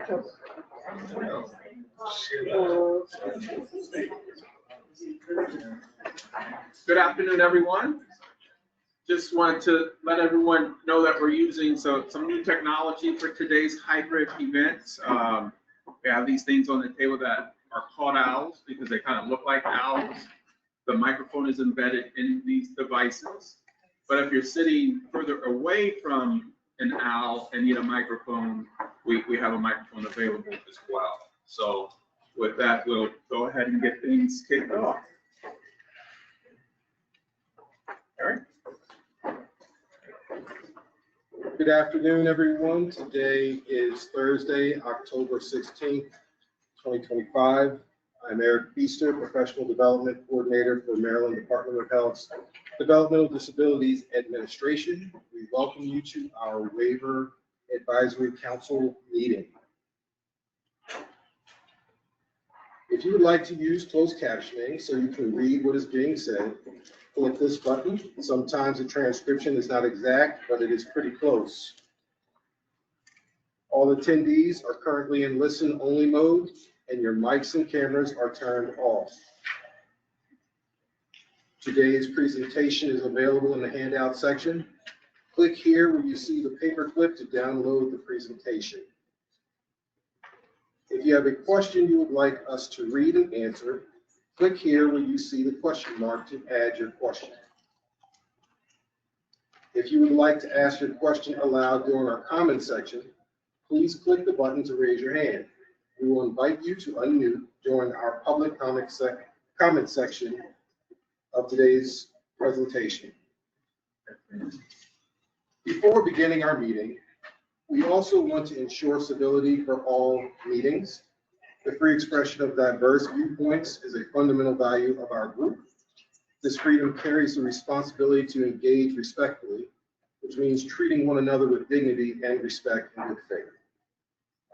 Good afternoon, everyone. Just wanted to let everyone know that we're using some new technology for today's hybrid events. We have these things on the table that are called owls because they kind of look like owls. The microphone is embedded in these devices. But if you're sitting further away from an owl and need a microphone, we have a microphone available as well. So with that, we'll go ahead and get things kicked off. All right. Good afternoon, everyone. Today is Thursday, October 16th, 2025. I'm Eric Feaster, Professional Development Coordinator for Maryland Department of Health's Developmental Disabilities Administration. We welcome you to our Waiver Advisory Council meeting. If you would like to use closed captioning so you can read what is being said, click this button. Sometimes the transcription is not exact, but it is pretty close. All attendees are currently in listen-only mode, and your mics and cameras are turned off. Today's presentation is available in the handout section. Click here where you see the paperclip to download the presentation. If you have a question you would like us to read and answer, click here where you see the question mark to add your question. If you would like to ask your question aloud during our comment section, please click the button to raise your hand. We will invite you to unmute during our public comment section of today's presentation. Before beginning our meeting, we also want to ensure civility for all meetings. The free expression of diverse viewpoints is a fundamental value of our group. This freedom carries the responsibility to engage respectfully, which means treating one another with dignity and respect and good faith.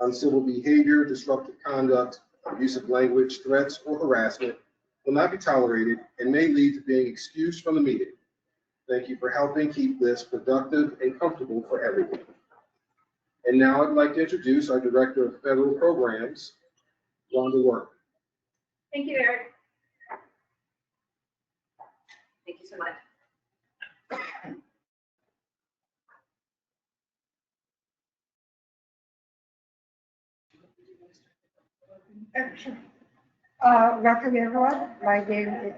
Uncivil behavior, disruptive conduct, abusive language, threats, or harassment will not be tolerated and may lead to being excused from the meeting. Thank you for helping keep this productive and comfortable for everyone. And now I'd like to introduce our Director of Federal Programs, Rhonda Work. Thank you, Eric. Thank you so much. Welcome everyone. My name is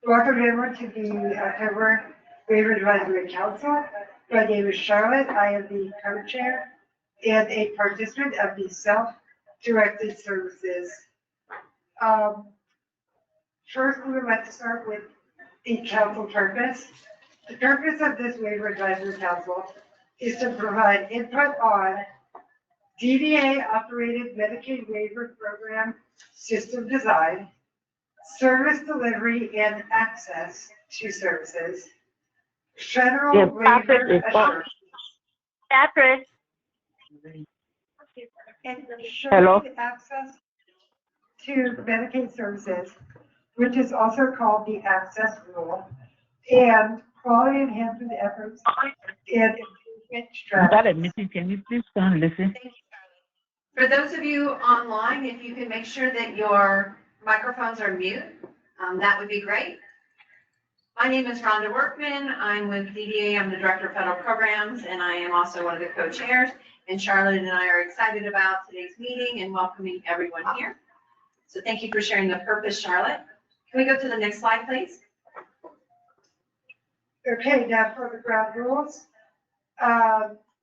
welcome everyone to the October Waiver Advisory Council. My name is Charlotte. I am the co-chair and a participant of the self-directed services. First, we would like to start with the council purpose. The purpose of this Waiver Advisory Council is to provide input on DDA operated Medicaid waiver program system design, service delivery and access to services, federal waiver assurance, and ensuring access to Medicaid services, which is also called the access rule, and quality enhancement efforts and improvement strategies. Can you please come and listen? Thank you, Charlie. For those of you online, if you can make sure that your microphones are mute, that would be great. My name is Rhonda Workman. I'm with DDA. I'm the Director of Federal Programs, and I am also one of the co-chairs. And Charlotte and I are excited about today's meeting and welcoming everyone here. So thank you for sharing the purpose, Charlotte. Can we go to the next slide, please? Okay, now for the ground rules.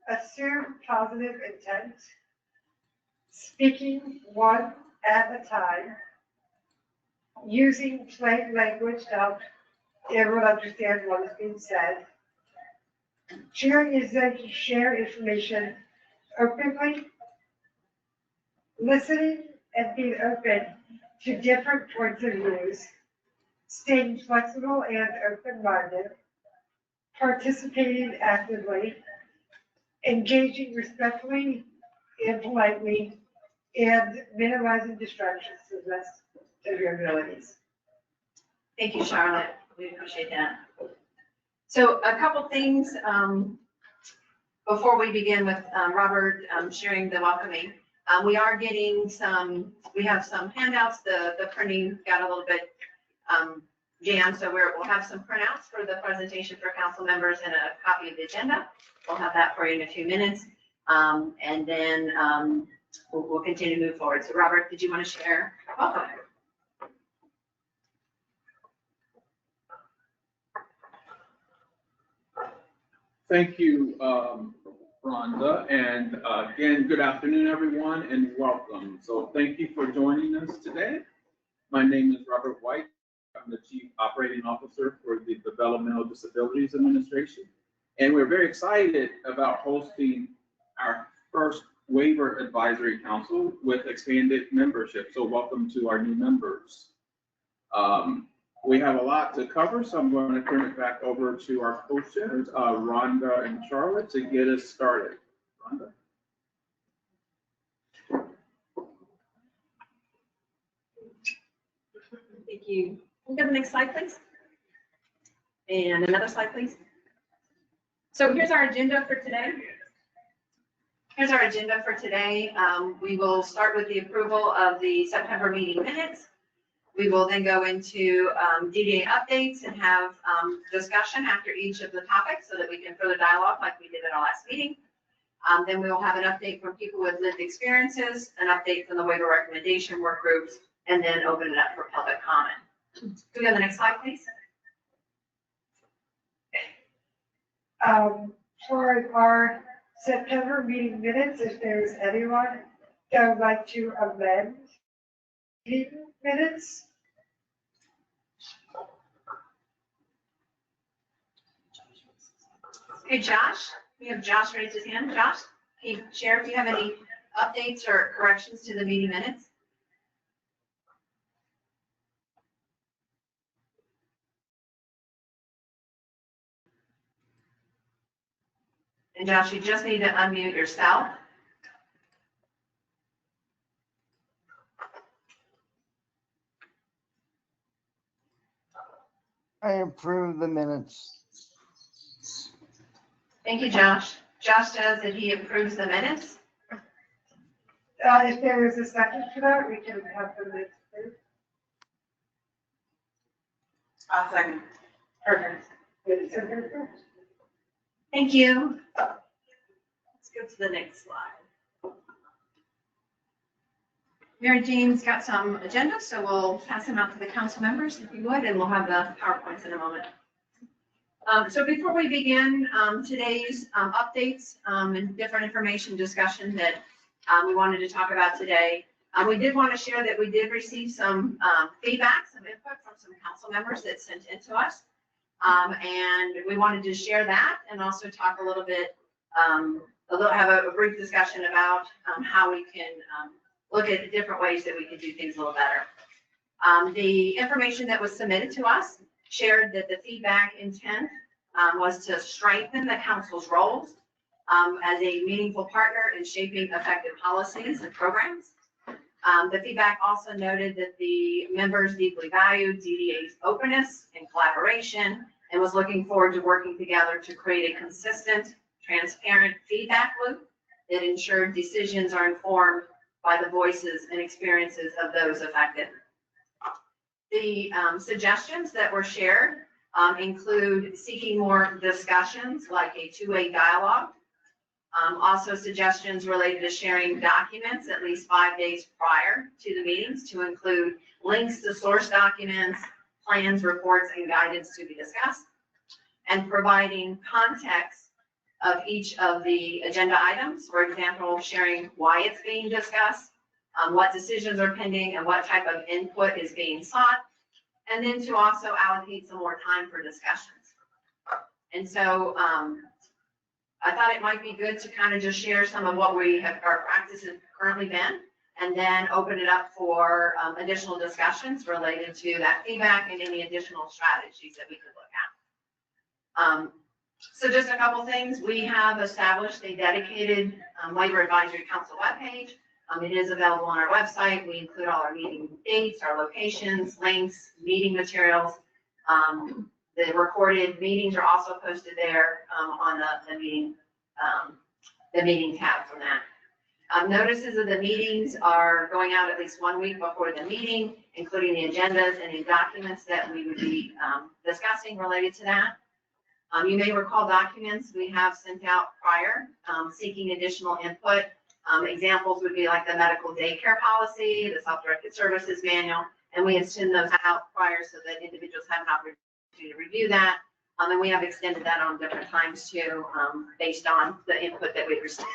Assume positive intent. Speaking one at a time. Using plain language to help everyone understand what is being said. Sharing is then to share information openly. Listening and being open to different points of views. Staying flexible and open-minded. Participating actively. Engaging respectfully and politely, and minimizing distractions to the best of your abilities. Thank you, Charlotte. We appreciate that. So a couple things before we begin with Robert sharing the welcoming, we are getting we have some handouts. The printing got a little bit jammed, so we'll have some printouts for the presentation for council members and a copy of the agenda. We'll have that for you in a few minutes. And then we'll continue to move forward. So Robert, did you want to share? Welcome. Thank you, Rhonda, and again, good afternoon, everyone, and welcome. So thank you for joining us today. My name is Robert White. I'm the Chief Operating Officer for the Developmental Disabilities Administration, and we're very excited about hosting our first Waiver Advisory Council with expanded membership. So welcome to our new members. We have a lot to cover, so I'm going to turn it back over to our co-chairs, Rhonda and Charlotte, to get us started. Rhonda. Thank you. Can we go to the next slide, please? And another slide, please. So here's our agenda for today. Here's our agenda for today. We will start with the approval of the September meeting minutes. We will then go into DDA updates and have discussion after each of the topics so that we can further dialogue like we did at our last meeting. Then we will have an update from people with lived experiences, an update from the waiver recommendation work groups, and then open it up for public comment. Can we go to the next slide, please? For our September meeting minutes, if there's anyone that would like to amend meeting minutes. Okay, Josh, we have Josh raised his hand. Josh, can you share if you have any updates or corrections to the meeting minutes? And Josh, you just need to unmute yourself. I approve the minutes. Thank you, Josh. Josh says that he approves the minutes. If there is a second for that, we can have the minutes approved. I'll second. Perfect. Minutes are approved. Thank you. Let's go to the next slide. Mary Jane's got some agendas, so we'll pass them out to the council members if you would, and we'll have the PowerPoints in a moment. So before we begin today's updates and different information discussion that we wanted to talk about today, we did want to share that we did receive some feedback, some input from some council members that sent in to us. And we wanted to share that and also talk a little bit, have a brief discussion about how we can look at different ways that we can do things a little better. The information that was submitted to us shared that the feedback intent was to strengthen the council's roles as a meaningful partner in shaping effective policies and programs. The feedback also noted that the members deeply valued DDA's openness and collaboration and was looking forward to working together to create a consistent, transparent feedback loop that ensured decisions are informed by the voices and experiences of those affected. The suggestions that were shared include seeking more discussions like a two-way dialogue. Also suggestions related to sharing documents at least 5 days prior to the meetings to include links to source documents, plans, reports, and guidance to be discussed, and providing context of each of the agenda items. For example, sharing why it's being discussed, what decisions are pending, and what type of input is being sought, and then to also allocate some more time for discussions. And so I thought it might be good to kind of just share some of what we have, our practices currently been, and then open it up for additional discussions related to that feedback and any additional strategies that we could look at. So just a couple things. We have established a dedicated Waiver Advisory Council webpage. It is available on our website. We include all our meeting dates, our locations, links, meeting materials. The recorded meetings are also posted there on the meeting the meeting tab from that. Notices of the meetings are going out at least 1 week before the meeting, including the agendas and any documents that we would be discussing related to that. You may recall documents we have sent out prior, seeking additional input. Examples would be like the medical daycare policy, the self-directed services manual, and we had sent those out prior so that individuals have an opportunity to review that. And we have extended that on different times too, based on the input that we've received.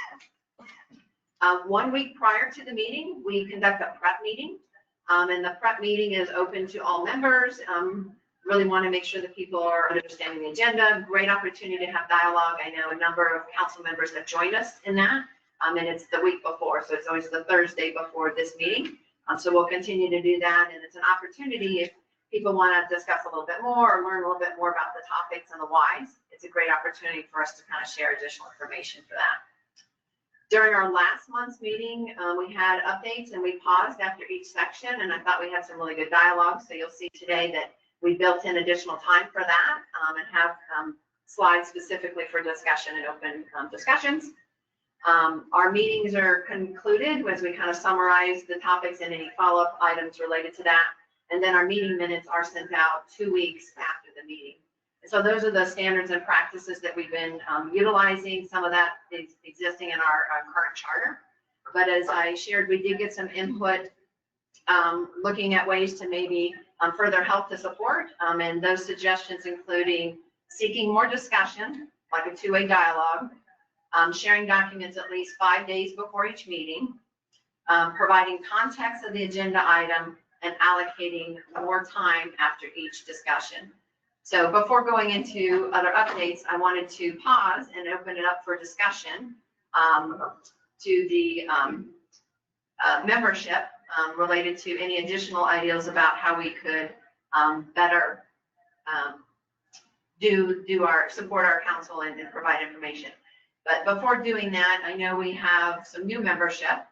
1 week prior to the meeting, we conduct a prep meeting, and the prep meeting is open to all members. Really want to make sure that people are understanding the agenda. Great opportunity to have dialogue. I know a number of council members have joined us in that, and it's the week before, so it's always the Thursday before this meeting. So we'll continue to do that, and it's an opportunity if people want to discuss a little bit more or learn a little bit more about the topics and the whys. It's a great opportunity for us to kind of share additional information for that. During our last month's meeting, we had updates and we paused after each section, and I thought we had some really good dialogue. So you'll see today that we built in additional time for that and have slides specifically for discussion and open discussions. Our meetings are concluded as we kind of summarize the topics and any follow-up items related to that. And then our meeting minutes are sent out 2 weeks after the meeting. So those are the standards and practices that we've been utilizing. Some of that is existing in our current charter. But as I shared, we did get some input looking at ways to maybe further help the support. And those suggestions including seeking more discussion, like a two-way dialogue, sharing documents at least 5 days before each meeting, providing context of the agenda item, and allocating more time after each discussion. So before going into other updates, I wanted to pause and open it up for discussion to the membership related to any additional ideas about how we could better support our council and provide information. But before doing that, I know we have some new membership.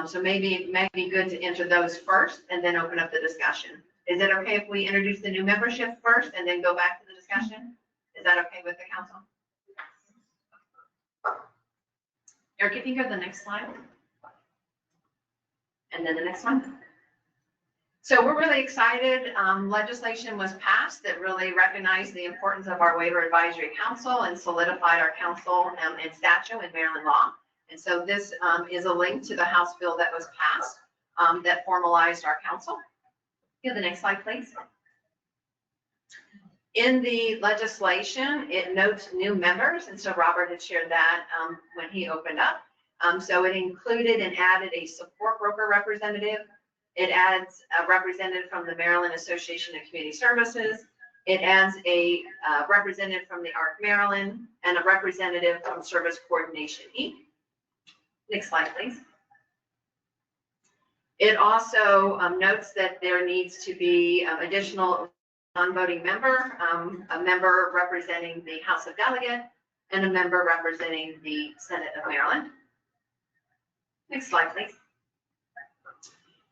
So maybe it may be good to enter those first and then open up the discussion. Is it okay if we introduce the new membership first and then go back to the discussion? Is that okay with the council? Eric, if you go to the next slide. And then the next one. So we're really excited. Legislation was passed that really recognized the importance of our Waiver Advisory Council and solidified our council and statute in Maryland law. And so this is a link to the House bill that was passed that formalized our council. Go to the next slide, please. In the legislation, it notes new members, and so Robert had shared that when he opened up. So it included and added a support broker representative. It adds a representative from the Maryland Association of Community Services. It adds a representative from the ARC Maryland and a representative from Service Coordination Inc. Next slide, please. It also notes that there needs to be additional non-voting member, a member representing the House of Delegates, and a member representing the Senate of Maryland. Next slide, please.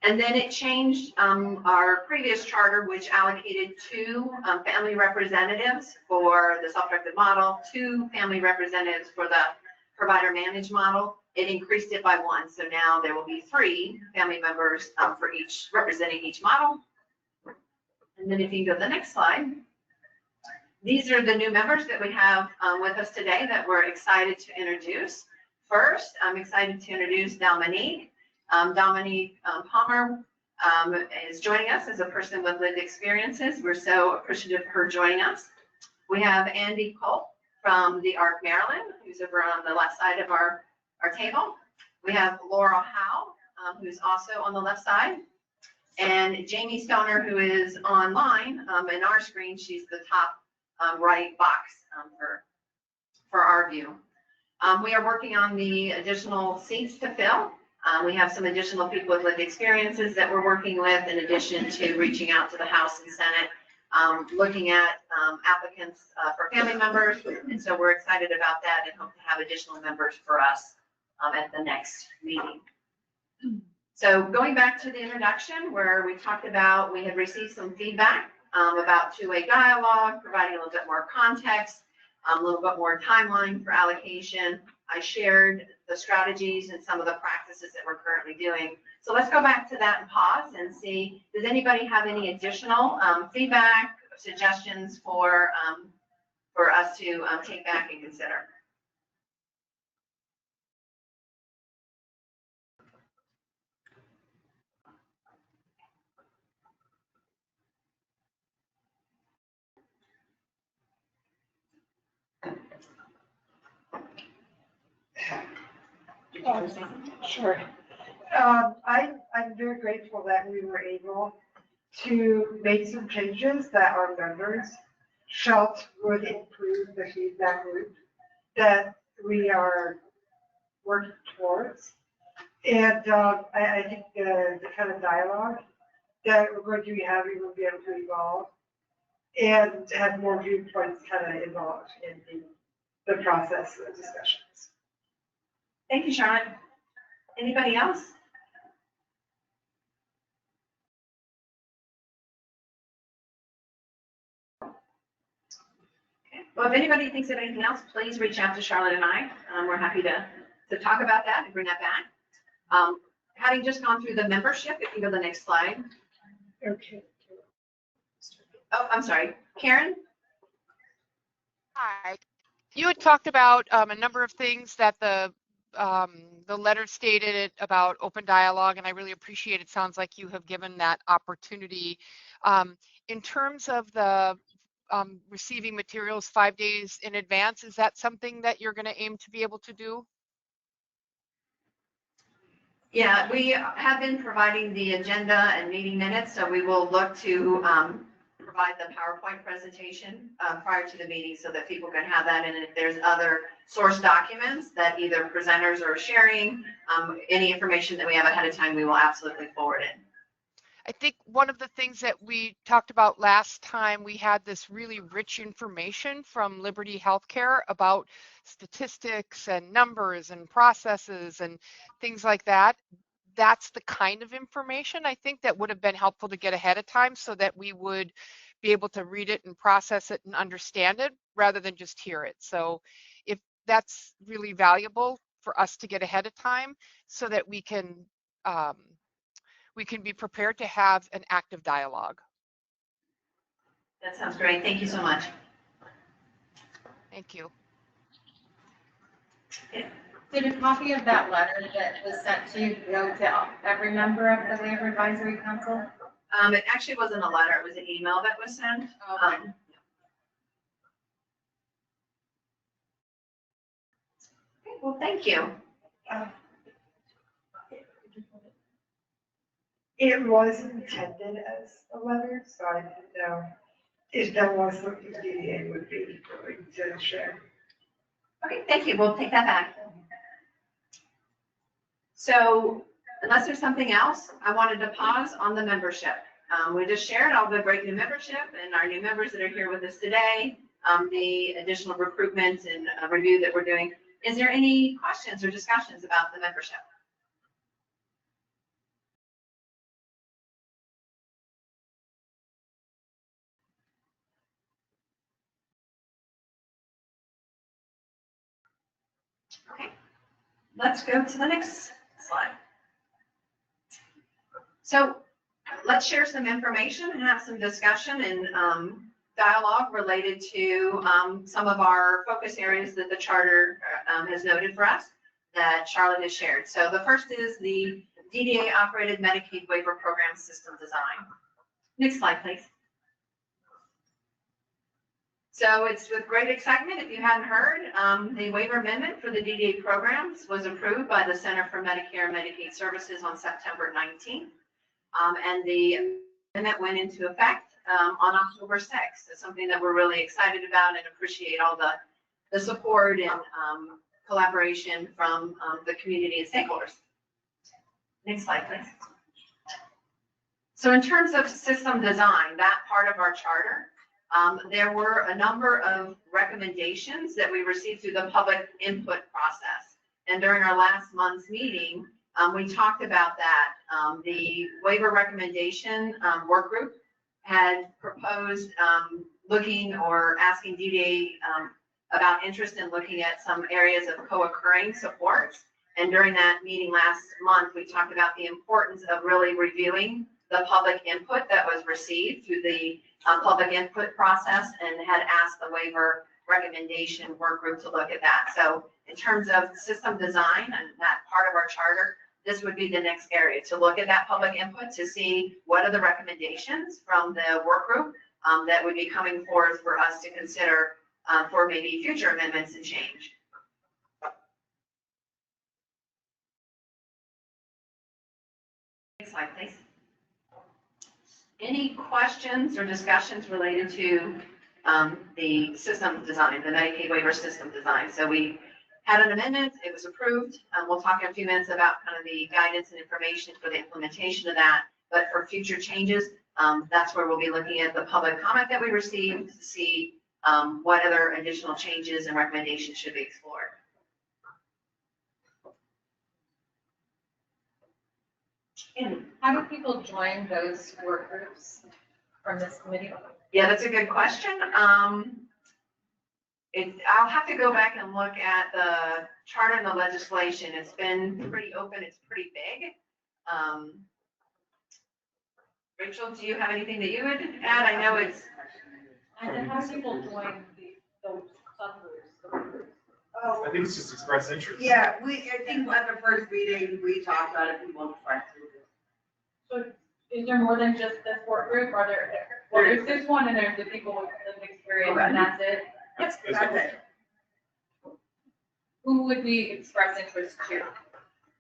And then it changed our previous charter, which allocated 2 family representatives for the self-directed model, 2 family representatives for the provider managed model. It increased it by 1, so now there will be 3 family members for each, representing each model. And then if you can go to the next slide. These are the new members that we have with us today that we're excited to introduce. First, I'm excited to introduce Dominique. Dominique Palmer is joining us as a person with lived experiences. We're so appreciative of her joining us. We have Andy Culp from the ARC Maryland, who's over on the left side of our table. We have Laura Howe, who's also on the left side, and Jamie Stoner, who is online in our screen. She's the top right box for our view. We are working on the additional seats to fill. We have some additional people with lived experiences that we're working with, in addition to reaching out to the House and Senate, looking at applicants for family members. And so we're excited about that and hope to have additional members for us at the next meeting. So going back to the introduction, where we talked about, we had received some feedback about two-way dialogue, providing a little bit more context. a little bit more timeline for allocation. I shared the strategies and some of the practices that we're currently doing. So let's go back to that and pause and see, does anybody have any additional feedback, suggestions for us to take back and consider? Sure. I'm very grateful that we were able to make some changes that our members felt would improve the feedback loop that we are working towards. And I think the kind of dialogue that we're going to be having will be able to evolve and have more viewpoints kind of involved in the process of discussions. Thank you, Charlotte. Anybody else? Okay. Well, if anybody thinks of anything else, please reach out to Charlotte and I. We're happy to talk about that and bring that back. Having just gone through the membership, if you go to the next slide. Okay. Oh, I'm sorry. Karen? Hi. You had talked about a number of things that the letter stated about open dialogue, and I really appreciate it. Sounds like you have given that opportunity. In terms of the receiving materials 5 days in advance, is that something that you're going to aim to be able to do? Yeah, we have been providing the agenda and meeting minutes, so we will look to provide the PowerPoint presentation prior to the meeting so that people can have that. And if there's other source documents that either presenters are sharing, any information that we have ahead of time, we will absolutely forward it. I think one of the things that we talked about last time, we had this really rich information from Liberty Healthcare about statistics and numbers and processes and things like that. That's the kind of information I think that would have been helpful to get ahead of time so that we would be able to read it and process it and understand it rather than just hear it. So if that's really valuable for us to get ahead of time so that we can be prepared to have an active dialogue. That sounds great. Thank you so much. Thank you. Did a copy of that letter that was sent to you go to every member of the Waiver Advisory Council? It actually wasn't a letter, it was an email that was sent. Okay. Okay, well, thank you. It was intended as a letter, so I didn't know if that was something DDA would be willing to share. Okay, thank you. We'll take that back. So unless there's something else, I wanted to pause on the membership. We just shared all the great new membership and our new members that are here with us today, the additional recruitment and review that we're doing. Is there any questions or discussions about the membership? Okay, let's go to the next slide. So let's share some information and have some discussion and dialogue related to some of our focus areas that the charter has noted for us that Charlotte has shared. So the first is the DDA operated Medicaid waiver program system design. Next slide, please. So it's with great excitement, if you hadn't heard, the waiver amendment for the DDA programs was approved by the Center for Medicare and Medicaid Services on September 19th. And the amendment went into effect on October 6th. It's something that we're really excited about and appreciate all the support and collaboration from the community and stakeholders. Next slide, please. So in terms of system design, that part of our charter, there were a number of recommendations that we received through the public input process. And during our last month's meeting, we talked about that. The waiver recommendation work group had proposed looking or asking DDA about interest in looking at some areas of co-occurring supports. And during that meeting last month, we talked about the importance of really reviewing the public input that was received through the public input process, and had asked the waiver recommendation work group to look at that. So in terms of system design and that part of our charter, this would be the next area to look at that public input to see what are the recommendations from the work group that would be coming forth for us to consider for maybe future amendments and change. Next slide, please. Any questions or discussions related to the system design, the Medicaid waiver system design? So we had an amendment, it was approved. We'll talk in a few minutes about kind of the guidance and information for the implementation of that. But for future changes, that's where we'll be looking at the public comment that we received to see what other additional changes and recommendations should be explored. And how do people join those work groups from this committee? Yeah, that's a good question. I'll have to go back and look at the charter and the legislation. It's been pretty open, it's pretty big. Rachel, do you have anything that you would add? I know it's. And how do people join the subgroups? I think it's just express interest. Yeah, I think at the first meeting, we talked about it, people expressed interest. So is there more than just this work group? Are there, well, there's this one and there's the people with lived experience and that's it? Yes, that's it. Who would we express interest to?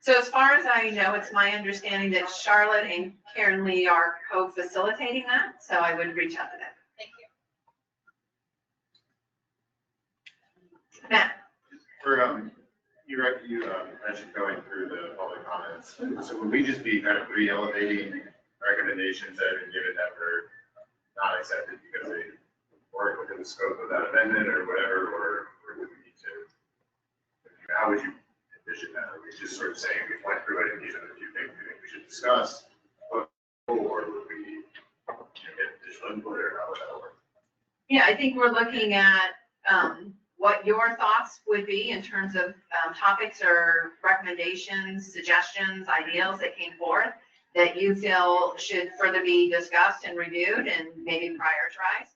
So as far as I know, it's my understanding that Charlotte and Karen Lee are co-facilitating that, so I would reach out to them. Thank you. Matt? You mentioned going through the public comments. So would we just be kind of re-elevating recommendations that have been given that were not accepted because they weren't within the scope of that amendment or whatever, or would we need to, how would you envision that? Are we just sort of saying we went through it and these are the few things we think we should discuss? Or would we get additional input, or how would that work? Yeah, I think we're looking at what your thoughts would be in terms of topics or recommendations, suggestions, ideals that came forth that you feel should further be discussed and reviewed and maybe prioritized.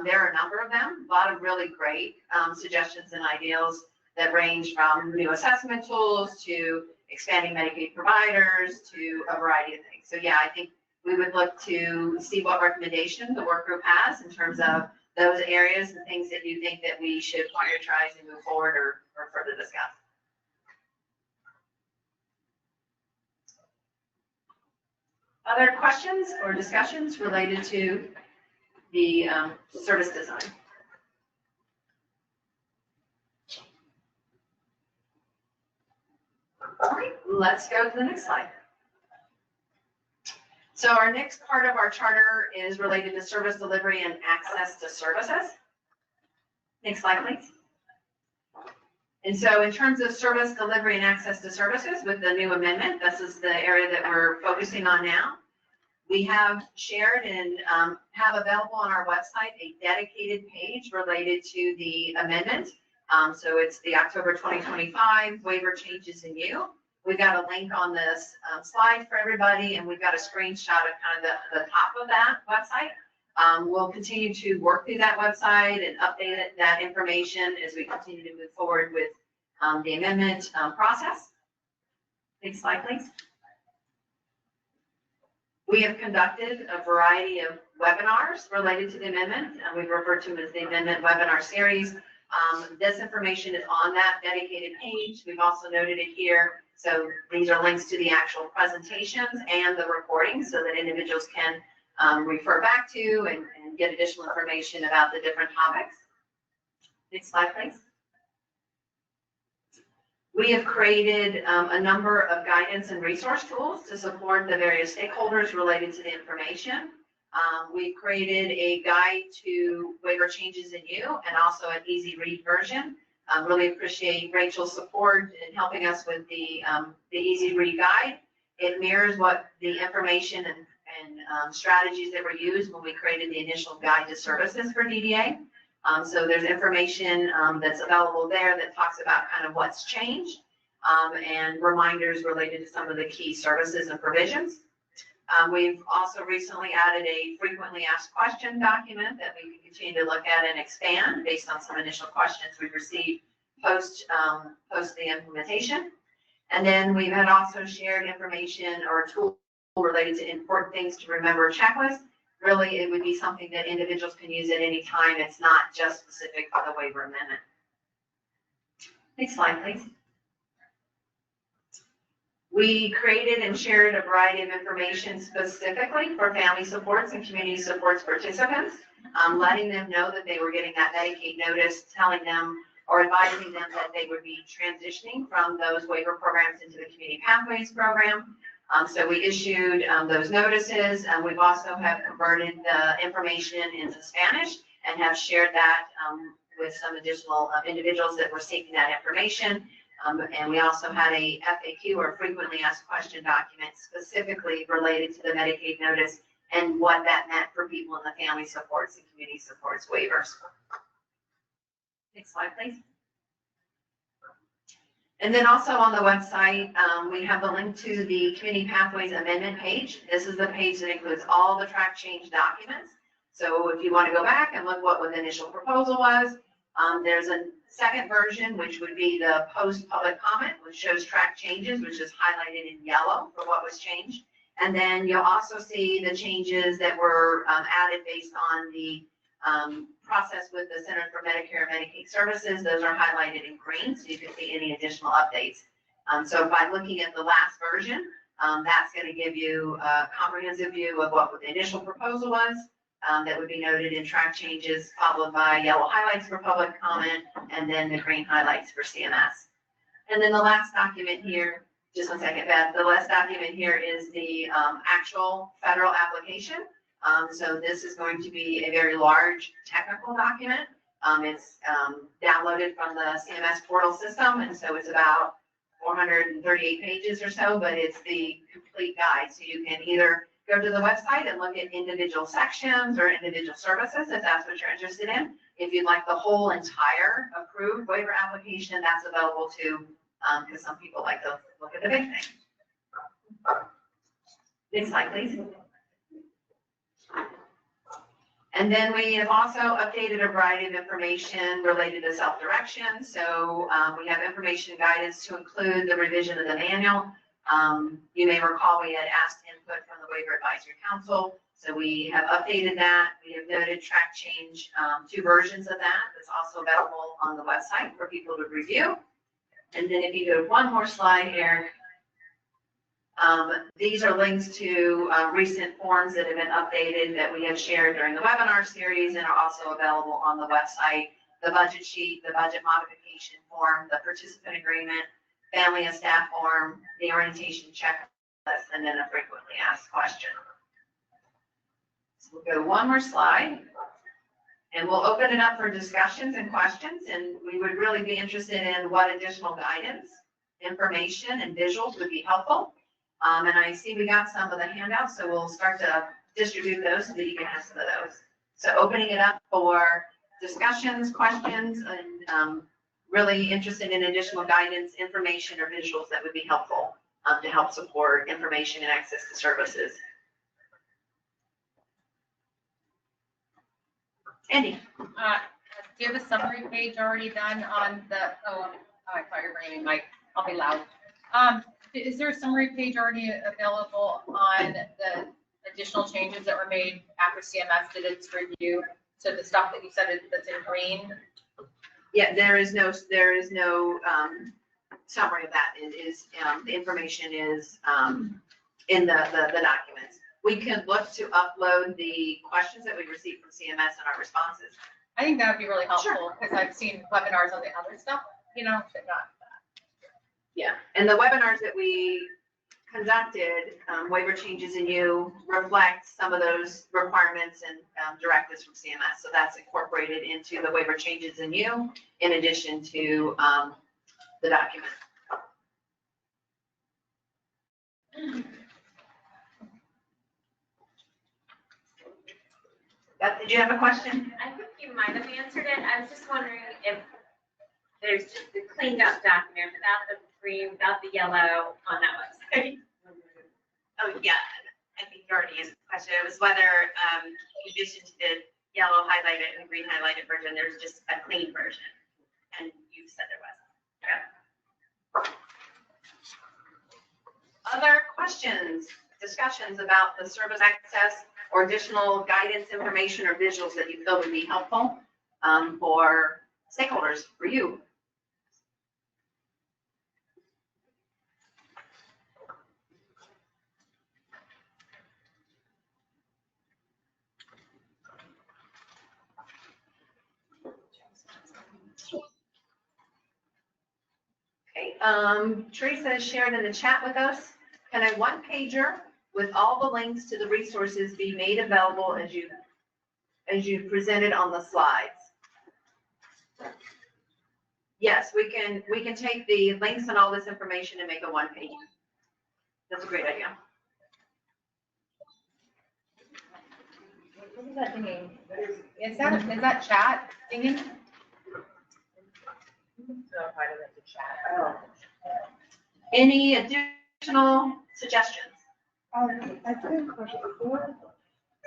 There are a number of them, a lot of really great suggestions and ideals that range from new assessment tools to expanding Medicaid providers to a variety of things. So yeah, I think we would look to see what recommendation the work group has in terms of those areas and things that you think that we should prioritize and move forward or further discuss. Other questions or discussions related to the service design? All right, let's go to the next slide. So our next part of our charter is related to service delivery and access to services. Next slide, please. And so in terms of service delivery and access to services with the new amendment, this is the area that we're focusing on now. We have shared and have available on our website a dedicated page related to the amendment. So it's the October 2025 waiver changes in you. We've got a link on this slide for everybody, and we've got a screenshot of kind of the top of that website. We'll continue to work through that website and update that information as we continue to move forward with the amendment process. Next slide, please. We have conducted a variety of webinars related to the amendment, and we refer to them as the amendment webinar series. This information is on that dedicated page. We've also noted it here. So these are links to the actual presentations and the recordings so that individuals can refer back to and get additional information about the different topics. Next slide, please. We have created a number of guidance and resource tools to support the various stakeholders related to the information. We've created a guide to waiver changes in you and also an easy read version. Really appreciate Rachel's support in helping us with the easy read guide. It mirrors what the information and strategies that were used when we created the initial guide to services for DDA. So there's information that's available there that talks about kind of what's changed and reminders related to some of the key services and provisions. We've also recently added a frequently asked question document that we can continue to look at and expand based on some initial questions we've received post the implementation. And then we've had also shared information or a tool related to important things to remember checklist. Really, it would be something that individuals can use at any time. It's not just specific for the waiver amendment. Next slide, please. We created and shared a variety of information specifically for family supports and community supports participants, letting them know that they were getting that Medicaid notice, telling them or advising them that they would be transitioning from those waiver programs into the Community Pathways program. So we issued those notices, and we've also have converted the information into Spanish and have shared that with some additional individuals that were seeking that information. And we also had a FAQ or frequently asked question document specifically related to the Medicaid notice and what that meant for people in the family supports and community supports waivers. Next slide, please. And then also on the website, we have the link to the Community Pathways Amendment page. This is the page that includes all the track change documents. So if you want to go back and look what the initial proposal was, there's a second version, which would be the post public comment, which shows track changes, which is highlighted in yellow for what was changed. And then you'll also see the changes that were added based on the process with the Center for Medicare and Medicaid Services. Those are highlighted in green, so you can see any additional updates. So by looking at the last version, that's going to give you a comprehensive view of what the initial proposal was. That would be noted in track changes, followed by yellow highlights for public comment, and then the green highlights for CMS. And then the last document here, just 1 second, Beth, the last document here is the actual federal application. So this is going to be a very large technical document. It's downloaded from the CMS portal system, and so it's about 438 pages or so, but it's the complete guide. So you can either go to the website and look at individual sections or individual services if that's what you're interested in. If you'd like the whole entire approved waiver application, that's available too, because some people like to look at the big thing. Next slide, please. And then we have also updated a variety of information related to self-direction. So we have information guidance to include the revision of the manual. You may recall we had asked input from the Waiver Advisory Council, so we have updated that. We have noted track change, 2 versions of that. That's also available on the website for people to review. And then if you go 1 more slide here, these are links to recent forms that have been updated that we have shared during the webinar series and are also available on the website. The budget sheet, the budget modification form, the participant agreement, family and staff form, the orientation checklist, and then a frequently asked question. So we'll go 1 more slide, and we'll open it up for discussions and questions, and we would really be interested in what additional guidance, information, and visuals would be helpful. And I see we got some of the handouts, so we'll start to distribute those so that you can have some of those. So opening it up for discussions, questions, and really interested in additional guidance, information, or visuals that would be helpful to help support information and access to services. Andy. Do you have a summary page already done on the, I thought you were bringing Mike, I'll be loud. Is there a summary page already available on the additional changes that were made after CMS did its review? So the stuff that you said that's in green? Yeah, there is no summary of that. The information is in the documents. We can look to upload the questions that we received from CMS and our responses. I think that would be really helpful because I've seen webinars on the other stuff, but not that. Yeah, and the webinars that we conducted, waiver changes in you, reflect some of those requirements and directives from CMS. So that's incorporated into the waiver changes in you, in addition to the document. Beth, did you have a question? I think you might have answered it. I was just wondering if there's just the cleaned up document without the green, without the yellow on that website. Oh, yeah, I think you already answered the question. It was whether, in addition to the yellow highlighted and green highlighted version, there's just a clean version. And you said there was. Okay. Other questions, discussions about the service access or additional guidance, information, or visuals that you feel would be helpful for stakeholders, for you? Okay, Teresa has shared in the chat with us, can a one pager with all the links to the resources be made available as you presented on the slides? Yes, we can take the links and all this information and make a one pager. That's a great idea. What is that thinking? Is that chat thinking? Any additional suggestions? I think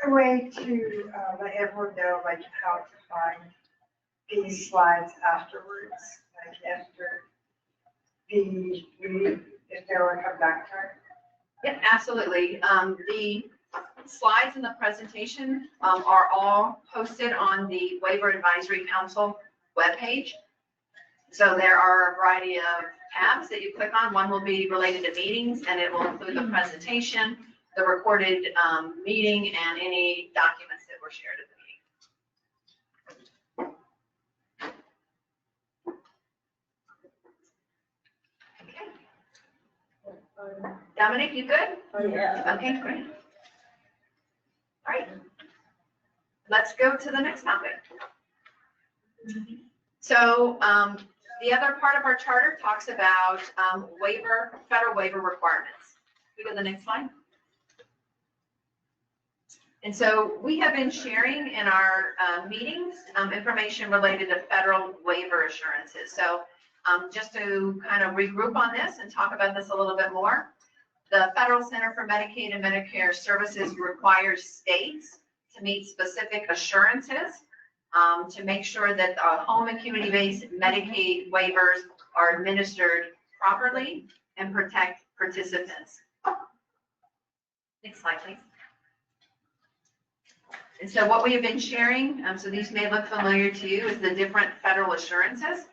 a way to let everyone know like how to find these slides afterwards, like after the meeting, if they were to come back to it. Yeah, absolutely. The slides in the presentation are all posted on the Waiver Advisory Council webpage. So there are a variety of tabs that you click on. One will be related to meetings, and it will include the presentation, the recorded meeting, and any documents that were shared at the meeting. Okay. Dominic, you good? Yeah. Okay, great. All right. Let's go to the next topic. So the other part of our charter talks about federal waiver requirements. We go to the next slide. And so we have been sharing in our meetings information related to federal waiver assurances. So just to kind of regroup on this and talk about this a little bit more, the Federal Center for Medicaid and Medicare Services requires states to meet specific assurances to make sure that home and community-based Medicaid waivers are administered properly and protect participants. Next slide, please. And so what we have been sharing, so these may look familiar to you, is the different federal assurances.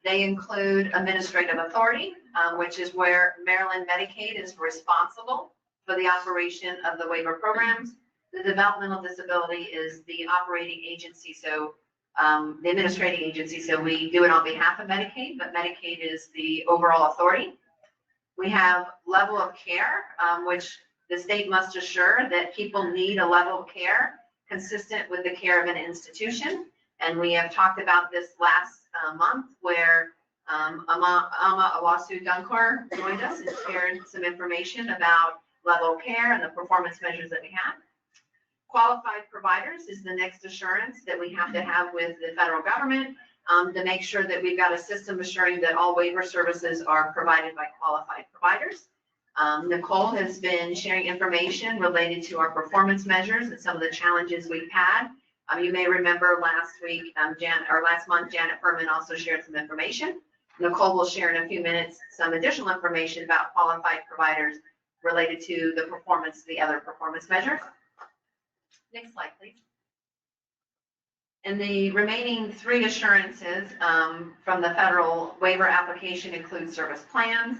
They include administrative authority, which is where Maryland Medicaid is responsible for the operation of the waiver programs. The developmental disability is the operating agency, so the administrating agency, so we do it on behalf of Medicaid, but Medicaid is the overall authority. We have level of care, which the state must assure that people need a level of care consistent with the care of an institution. And we have talked about this last month where Ama Awasu Dunkor joined us and shared some information about level of care and the performance measures that we have. Qualified providers is the next assurance that we have to have with the federal government to make sure that we've got a system assuring that all waiver services are provided by qualified providers. Nicole has been sharing information related to our performance measures and some of the challenges we've had. You may remember last month, Janet Furman also shared some information. Nicole will share in a few minutes some additional information about qualified providers related to the performance, the other performance measures. Next slide, please. And the remaining three assurances from the federal waiver application include service plans.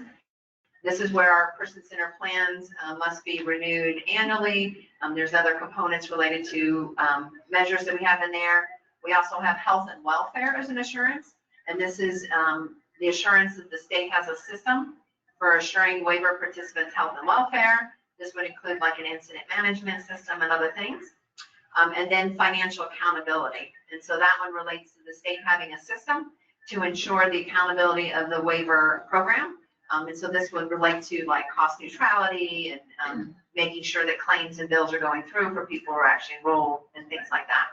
This is where our person-centered plans must be renewed annually. There's other components related to measures that we have in there. We also have health and welfare as an assurance. And this is the assurance that the state has a system for assuring waiver participants' health and welfare. This would include like an incident management system and other things. And then financial accountability. And so that one relates to the state having a system to ensure the accountability of the waiver program. And so this would relate to like cost neutrality and making sure that claims and bills are going through for people who are actually enrolled and things like that.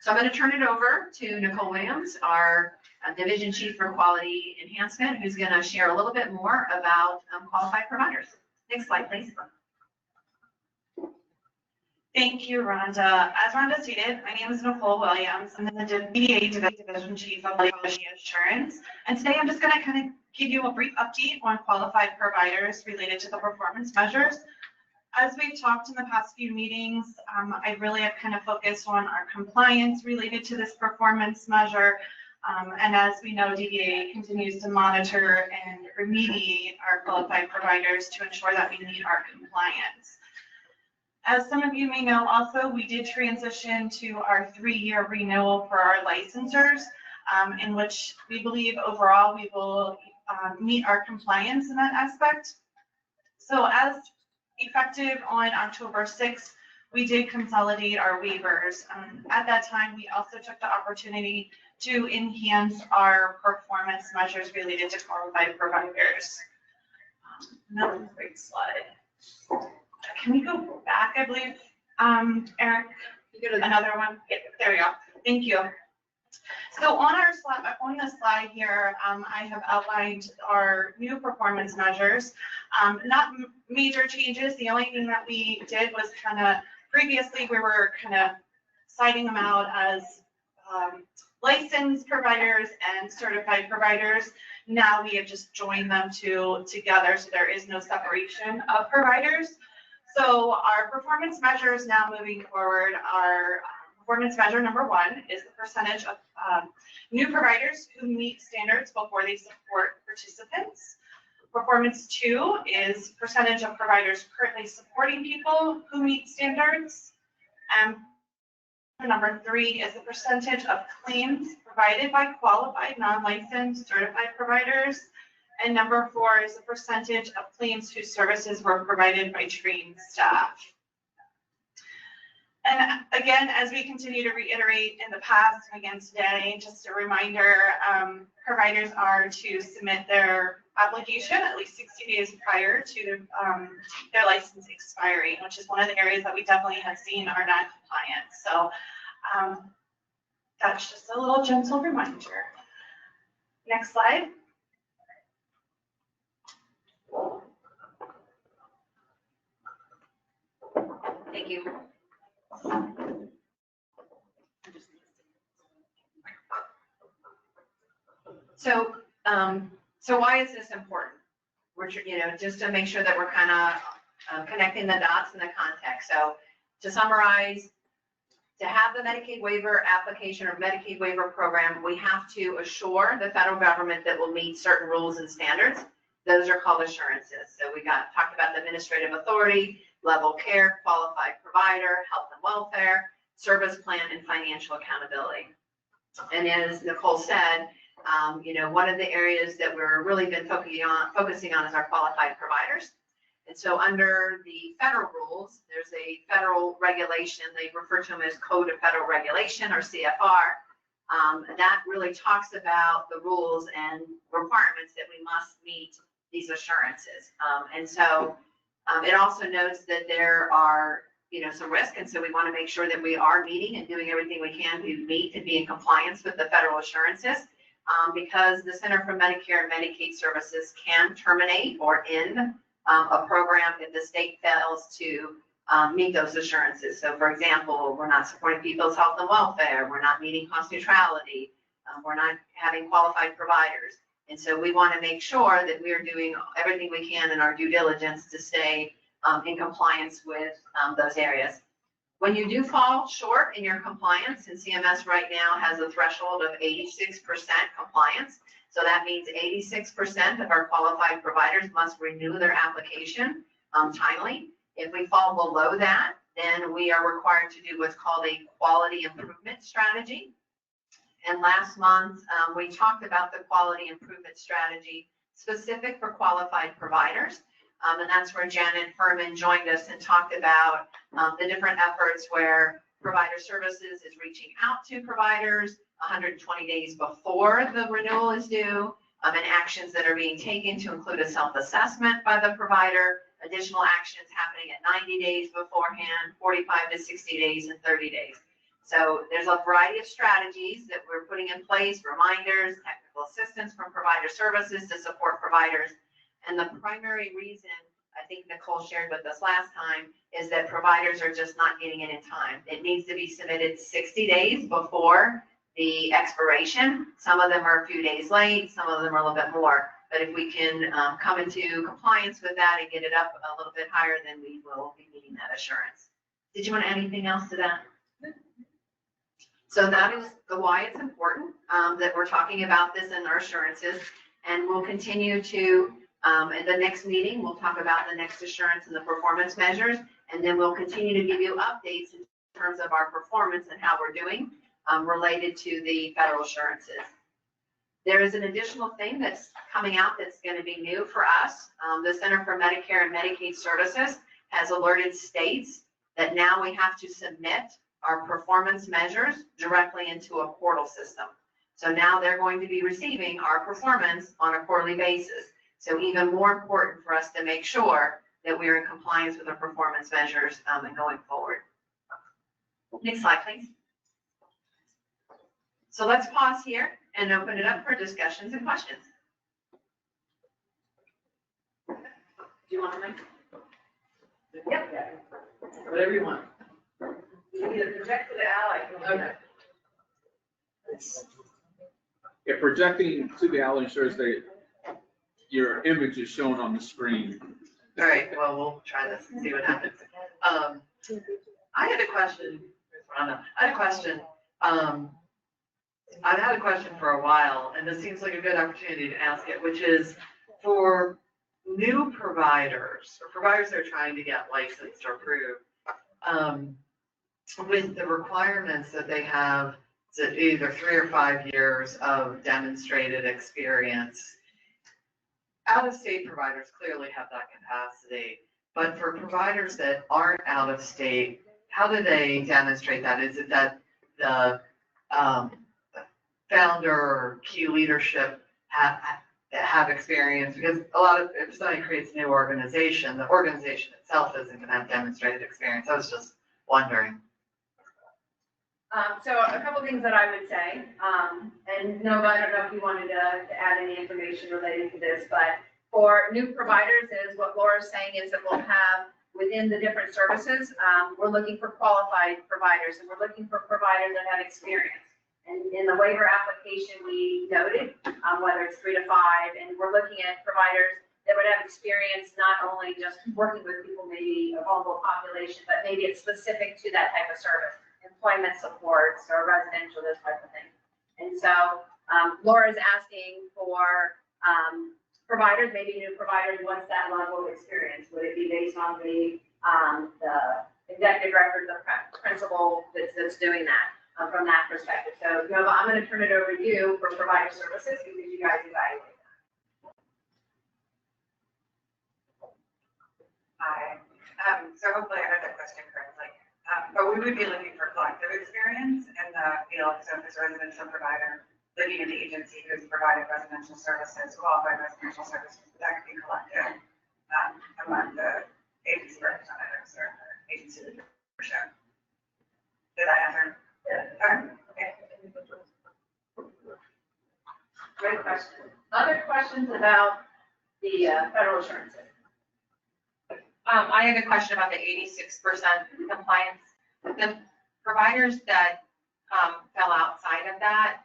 So I'm going to turn it over to Nicole Williams, our Division Chief for Quality Enhancement, who's going to share a little bit more about qualified providers. Next slide, please. Thank you, Rhonda. As Rhonda stated, my name is Nicole Williams. I'm the DDA Division Chief of Quality Assurance. And today I'm just going to kind of give you a brief update on qualified providers related to the performance measures. As we've talked in the past few meetings, I really have kind of focused on our compliance related to this performance measure. And as we know, DDA continues to monitor and remediate our qualified providers to ensure that we meet our compliance. As some of you may know also, we did transition to our 3-year renewal for our licensors, in which we believe overall we will meet our compliance in that aspect. So as effective on October 6th, we did consolidate our waivers. At that time, we also took the opportunity to enhance our performance measures related to qualified providers. Another great slide. Can we go back, I believe, Eric? You go to another one. Yeah, there we go. Thank you. So on our slide, on the slide here, I have outlined our new performance measures. Not major changes. The only thing that we did was kind of previously we were kind of citing them out as licensed providers and certified providers. Now we have just joined them together, so there is no separation of providers. So our performance measures now moving forward are performance measure number 1 is the percentage of new providers who meet standards before they support participants. Performance 2 is percentage of providers currently supporting people who meet standards. And number 3 is the percentage of claims provided by qualified, non-licensed, certified providers. And number 4 is the percentage of claims whose services were provided by trained staff. And again, as we continue to reiterate in the past and again today, just a reminder, providers are to submit their application at least 60 days prior to their license expiry, which is one of the areas that we definitely have seen are not compliant. So that's just a little gentle reminder. Next slide. Thank you. So why is this important? We're, just to make sure that we're kind of connecting the dots in the context. So to summarize, to have the Medicaid waiver application or Medicaid waiver program, we have to assure the federal government that will meet certain rules and standards. Those are called assurances. So we talked about the administrative authority, level care, qualified provider, health and welfare, service plan, and financial accountability. And as Nicole said, one of the areas that we're really been focusing on is our qualified providers. And so under the federal rules, there's a federal regulation, they refer to them as Code of Federal Regulation or CFR. That really talks about the rules and requirements that we must meet these assurances. And so it also notes that there are, some risk. And so we want to make sure that we are meeting and doing everything we can to meet and be in compliance with the federal assurances. Because the Center for Medicare and Medicaid Services can terminate or end a program if the state fails to meet those assurances. So for example, we're not supporting people's health and welfare, we're not meeting cost neutrality, we're not having qualified providers. And so we want to make sure that we are doing everything we can in our due diligence to stay in compliance with those areas. When you do fall short in your compliance, and CMS right now has a threshold of 86% compliance, so that means 86% of our qualified providers must renew their application timely. If we fall below that, then we are required to do what's called a quality improvement strategy. And last month, we talked about the quality improvement strategy specific for qualified providers. And that's where Janet Furman joined us and talked about the different efforts where provider services is reaching out to providers 120 days before the renewal is due, and actions that are being taken to include a self-assessment by the provider, additional actions happening at 90 days beforehand, 45 to 60 days, and 30 days. So there's a variety of strategies that we're putting in place, reminders, technical assistance from provider services to support providers. And the primary reason, I think Nicole shared with us last time, is that providers are just not getting it in time. It needs to be submitted 60 days before the expiration. Some of them are a few days late, some of them are a little bit more. But if we can come into compliance with that and get it up a little bit higher, then we will be meeting that assurance. Did you want to add anything else to that? So that is the why it's important that we're talking about this in our assurances. And we'll continue to, at the next meeting, we'll talk about the next assurance and the performance measures. And then we'll continue to give you updates in terms of our performance and how we're doing related to the federal assurances. There is an additional thing that's coming out that's going to be new for us. The Center for Medicare and Medicaid Services has alerted states that now we have to submit our performance measures directly into a portal system. So now they're going to be receiving our performance on a quarterly basis. So even more important for us to make sure that we are in compliance with our performance measures and going forward. Next slide, please. So let's pause here and open it up for discussions and questions. Do you want to make? Yep. Whatever you want. You either project to the ally. Okay. Yeah, projecting to the ally ensures that your image is shown on the screen. All right, well, we'll try this and see what happens. I had a question. I've had a question for a while, and this seems like a good opportunity to ask it, which is for new providers or providers that are trying to get licensed or approved, with the requirements that they have to either 3 or 5 years of demonstrated experience. Out-of-state providers clearly have that capacity, but for providers that aren't out of state, how do they demonstrate that? Is it that the founder or key leadership have experience? Because a lot of, if somebody creates a new organization, the organization itself isn't going to have demonstrated experience. I was just wondering. So a couple things that I would say, and Nova, I don't know if you wanted to add any information related to this, but for new providers, is what Laura's saying is that we'll have within the different services, we're looking for qualified providers, and we're looking for providers that have experience. And in the waiver application, we noted whether it's 3 to 5, and we're looking at providers that would have experience not only just working with people, maybe a vulnerable population, but maybe it's specific to that type of service. Employment supports or residential, those type of things. And so Laura's asking for providers, maybe new providers, what's that level of experience? Would it be based on the executive director, the principal that's doing that from that perspective? So Nova, I'm going to turn it over to you for provider services because you guys evaluate that. Hi. So hopefully I heard that question correctly. But we would be looking for collective experience in the field. So if there's a residential provider looking at the agency who's provided residential services, qualified residential services, that could be collective among the agency representatives or agency leadership. Did I answer? Yeah. Okay. Great question. Other questions about the federal assurances? I have a question about the 86% compliance. The providers that fell outside of that,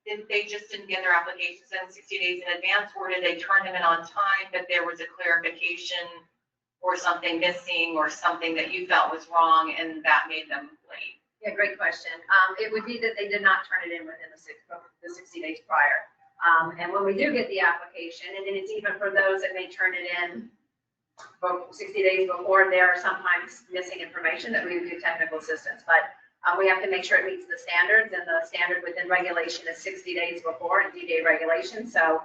if they just didn't get their applications in 60 days in advance, or did they turn them in on time, but there was a clarification or something missing or something that you felt was wrong and that made them late? Yeah, great question. It would be that they did not turn it in within the 60 days prior. And when we do get the application, and then it's even for those that may turn it in 60 days before, there are sometimes missing information that we would do technical assistance. But we have to make sure it meets the standards, and the standard within regulation is 60 days before in DDA regulation. So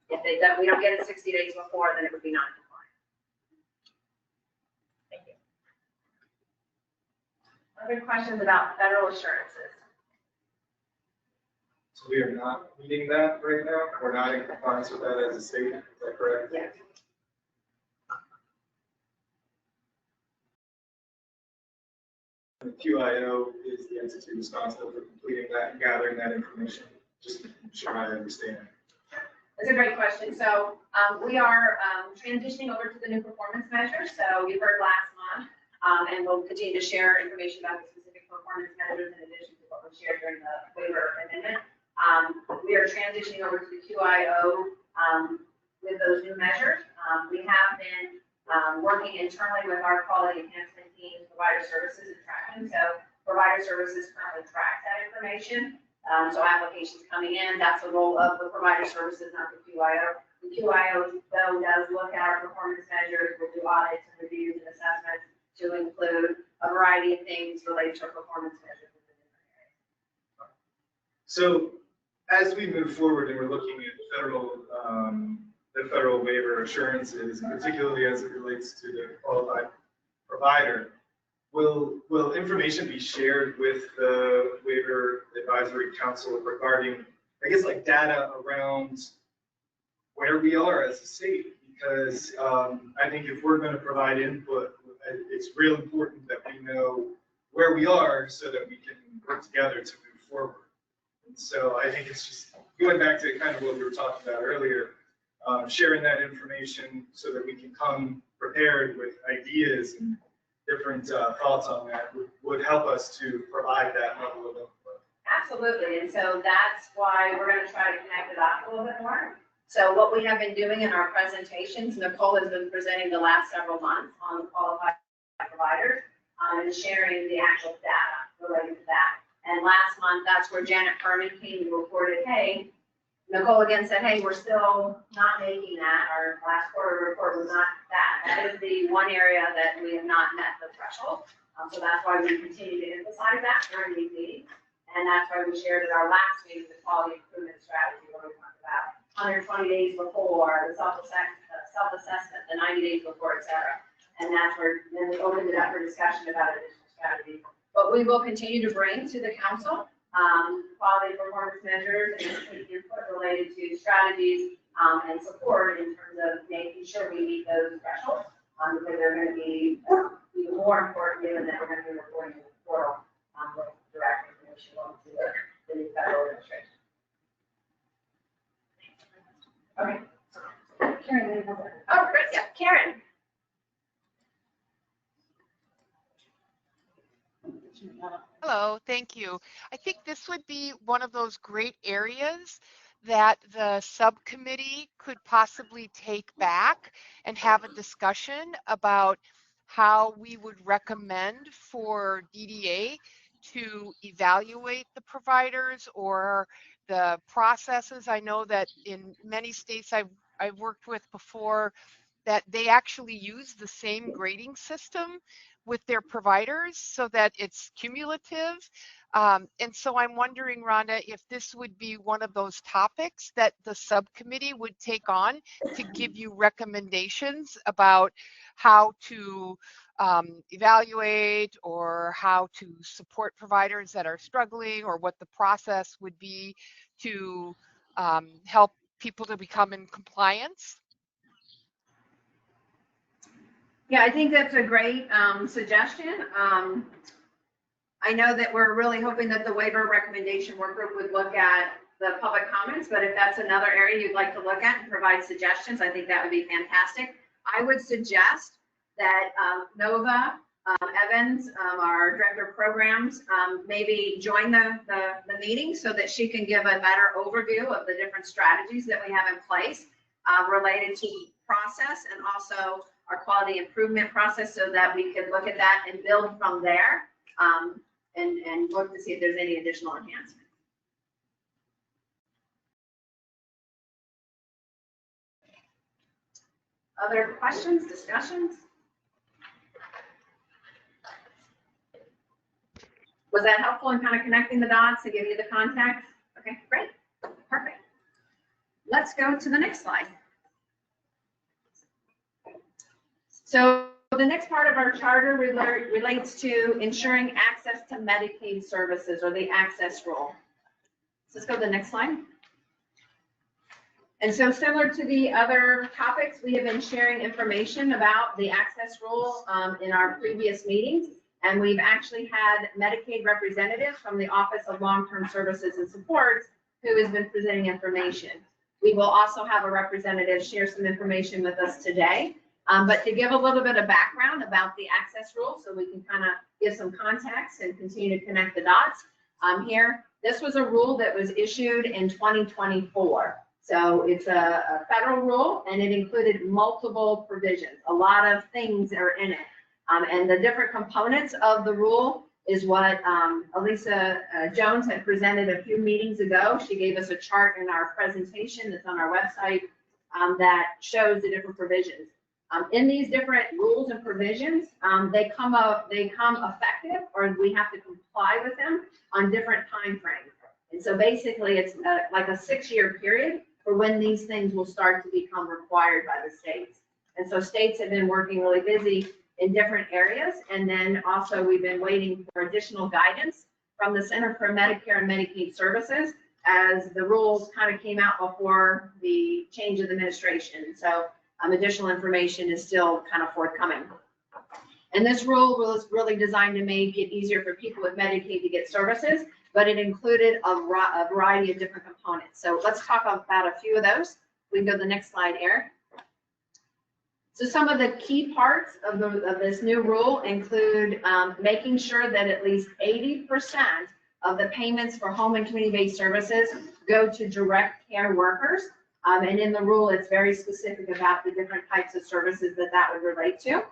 if we don't get it 60 days before, then it would be non-compliant. Thank you. Other questions about federal assurances? So we are not meeting that right now. We're not in compliance with that as a state. Is that correct? Yes. The QIO is the entity responsible for completing that and gathering that information, just to ensure I understand. That's a great question. So we are transitioning over to the new performance measures. So you heard last month, and we'll continue to share information about the specific performance measures in addition to what we shared during the waiver amendment. We are transitioning over to the QIO with those new measures. We have been working internally with our quality enhancement team, provider services and tracking. So provider services currently tracks that information. So applications coming in, that's the role of the provider services, not the QIO. The QIO, though, does look at our performance measures, will do audits and reviews and assessments to include a variety of things related to our performance measures. So as we move forward and we're looking at the federal waiver assurances, particularly as it relates to the qualified provider, will information be shared with the Waiver Advisory Council regarding, I guess, like data around where we are as a state? Because I think if we're going to provide input, it's real important that we know where we are so that we can work together to move forward. And so I think it's just going back to kind of what we were talking about earlier, sharing that information so that we can come prepared with ideas and different thoughts on that would help us to provide that level of input. Absolutely, and so that's why we're going to try to connect the dots a little bit more. So what we have been doing in our presentations, Nicole has been presenting the last several months on qualified providers and sharing the actual data related to that. And last month, that's where Janet Furman came and reported, hey, Nicole again said, hey, we're still not making that. Our last quarter report was not that. That is the one area that we have not met the threshold. So that's why we continue to emphasize that during these meetings. And that's why we shared at our last meeting the quality improvement strategy where we talked about 120 days before, the self-assessment, the 90 days before, et cetera. And that's where then we opened it up for discussion about additional strategies. But we will continue to bring to the council quality performance measures and input related to strategies and support in terms of making sure we meet those thresholds because they're going to be even more important given that we're going to be reporting in the portal with direct information going to the new federal administration. Okay. Karen, oh, great. Yeah, Karen. Hello, thank you. I think this would be one of those great areas that the subcommittee could possibly take back and have a discussion about how we would recommend for DDA to evaluate the providers or the processes. I know that in many states I've worked with before that they actually use the same grading system with their providers so that it's cumulative. And so I'm wondering, Rhonda, if this would be one of those topics that the subcommittee would take on to give you recommendations about how to evaluate or how to support providers that are struggling or what the process would be to help people to become in compliance. Yeah, I think that's a great suggestion. I know that we're really hoping that the waiver recommendation work group would look at the public comments, but if that's another area you'd like to look at and provide suggestions, I think that would be fantastic. I would suggest that Nova Evans, our director of programs, maybe join the meeting so that she can give a better overview of the different strategies that we have in place related to process and also our quality improvement process so that we could look at that and build from there and look to see if there's any additional enhancements. Other questions, discussions? Was that helpful in kind of connecting the dots to give you the context? Okay, great, perfect. Let's go to the next slide. So the next part of our charter relates to ensuring access to Medicaid services or the access rule. So let's go to the next slide. And so similar to the other topics, we have been sharing information about the access rule in our previous meetings. And we've actually had Medicaid representatives from the Office of Long-Term Services and Supports who has been presenting information. We will also have a representative share some information with us today. But to give a little bit of background about the access rule, so we can kind of give some context and continue to connect the dots here. This was a rule that was issued in 2024. So it's a federal rule, and it included multiple provisions. A lot of things are in it. And the different components of the rule is what Elisa Jones had presented a few meetings ago. She gave us a chart in our presentation that's on our website that shows the different provisions. In these different rules and provisions, they come effective, or we have to comply with them on different time frames. And so basically, it's like a 6-year period for when these things will start to become required by the states. And so states have been working really busy in different areas. And then also we've been waiting for additional guidance from the Center for Medicare and Medicaid Services as the rules kind of came out before the change of administration. So additional information is still kind of forthcoming. And this rule was really designed to make it easier for people with Medicaid to get services, but it included a variety of different components. So let's talk about a few of those. We can go to the next slide, Eric. So some of the key parts of this new rule include making sure that at least 80% of the payments for home and community-based services go to direct care workers. And in the rule, it's very specific about the different types of services that would relate to.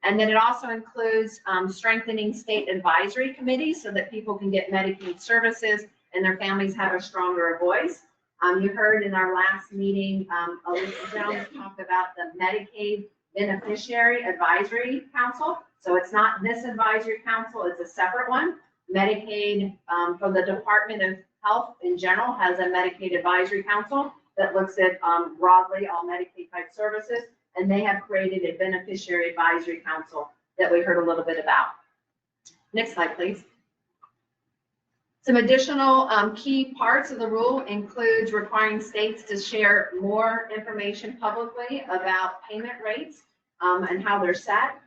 And then it also includes strengthening state advisory committees so that people can get Medicaid services and their families have a stronger voice. You heard in our last meeting, Elisa Jones talked about the Medicaid Beneficiary Advisory Council. So it's not this advisory council, it's a separate one. Medicaid, from the Department of Health in general, has a Medicaid Advisory Council that looks at broadly all Medicaid type services. And they have created a Beneficiary Advisory Council that we heard a little bit about. Next slide, please. Some additional key parts of the rule includes requiring states to share more information publicly about payment rates and how they're set.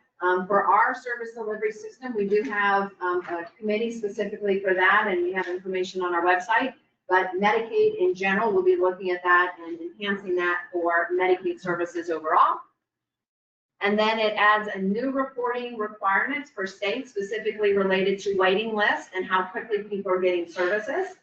For our service delivery system, we do have a committee specifically for that, and we have information on our website. But Medicaid in general will be looking at that and enhancing that for Medicaid services overall. And then it adds a new reporting requirements for states specifically related to waiting lists and how quickly people are getting services.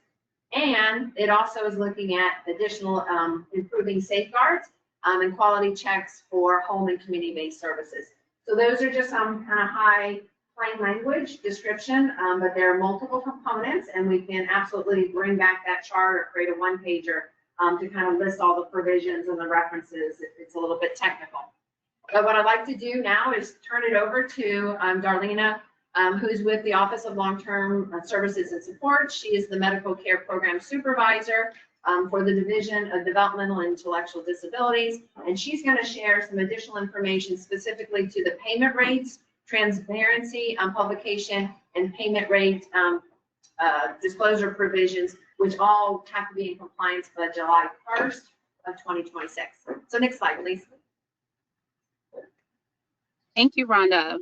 And it also is looking at additional improving safeguards and quality checks for home and community-based services. So those are just some kind of high plain language description, but there are multiple components, and we can absolutely bring back that chart or create a one-pager to kind of list all the provisions and the references if it's a little bit technical. But what I'd like to do now is turn it over to Darlena, who's with the Office of Long-Term Services and Support. She is the Medical Care Program Supervisor for the Division of Developmental and Intellectual Disabilities, and she's going to share some additional information specifically to the payment rates, transparency publication, and payment rate disclosure provisions, which all have to be in compliance by July 1st of 2026. So next slide, please. Thank you, Rhonda.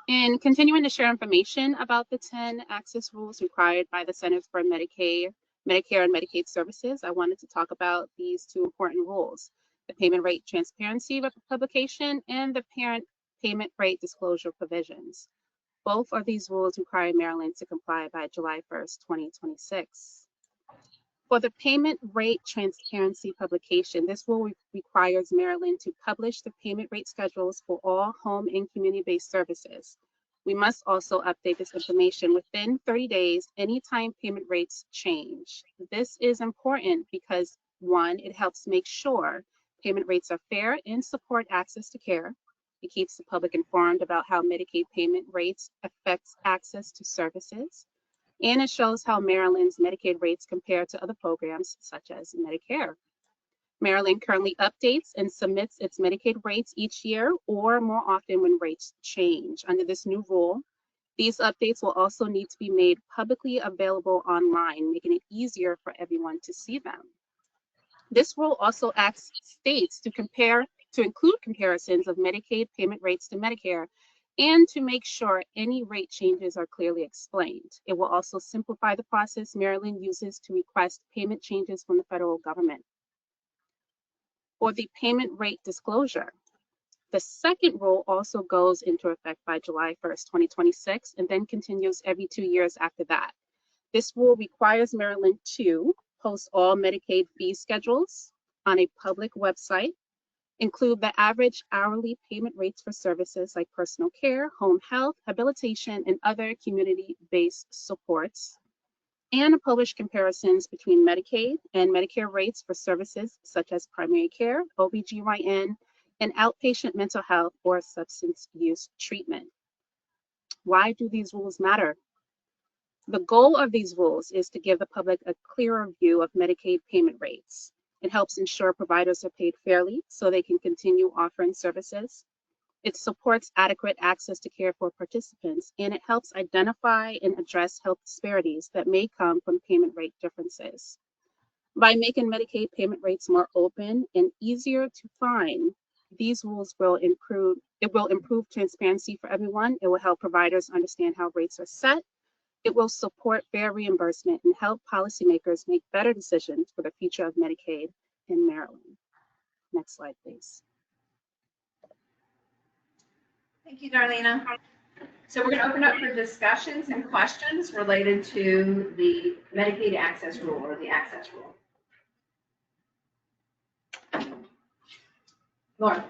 In continuing to share information about the 10 access rules required by the Centers for Medicare and Medicaid Services, I wanted to talk about these two important rules: the payment rate transparency publication and the parent payment rate disclosure provisions. Both of these rules require Maryland to comply by July 1st, 2026. For the payment rate transparency publication, this rule requires Maryland to publish the payment rate schedules for all home and community-based services. We must also update this information within 30 days anytime payment rates change. This is important because, one, it helps make sure payment rates are fair and support access to care. It keeps the public informed about how Medicaid payment rates affects access to services. And it shows how Maryland's Medicaid rates compare to other programs such as Medicare. Maryland currently updates and submits its Medicaid rates each year or more often when rates change. Under this new rule, these updates will also need to be made publicly available online, making it easier for everyone to see them. This rule also asks states to include comparisons of Medicaid payment rates to Medicare and to make sure any rate changes are clearly explained. It will also simplify the process Maryland uses to request payment changes from the federal government. For the payment rate disclosure, the second rule also goes into effect by July 1st, 2026, and then continues every 2 years after that. This rule requires Maryland to post all Medicaid fee schedules on a public website, include the average hourly payment rates for services like personal care, home health, habilitation, and other community-based supports, and publish comparisons between Medicaid and Medicare rates for services such as primary care, OBGYN, and outpatient mental health or substance use treatment. Why do these rules matter? The goal of these rules is to give the public a clearer view of Medicaid payment rates. It helps ensure providers are paid fairly so they can continue offering services. It supports adequate access to care for participants, and it helps identify and address health disparities that may come from payment rate differences. By making Medicaid payment rates more open and easier to find, these rules will improve transparency for everyone. It will help providers understand how rates are set. It will support fair reimbursement and help policymakers make better decisions for the future of Medicaid in Maryland. Next slide, please. Thank you, Darlena. So we're going to open up for discussions and questions related to the Medicaid access rule or the access rule. Lauren.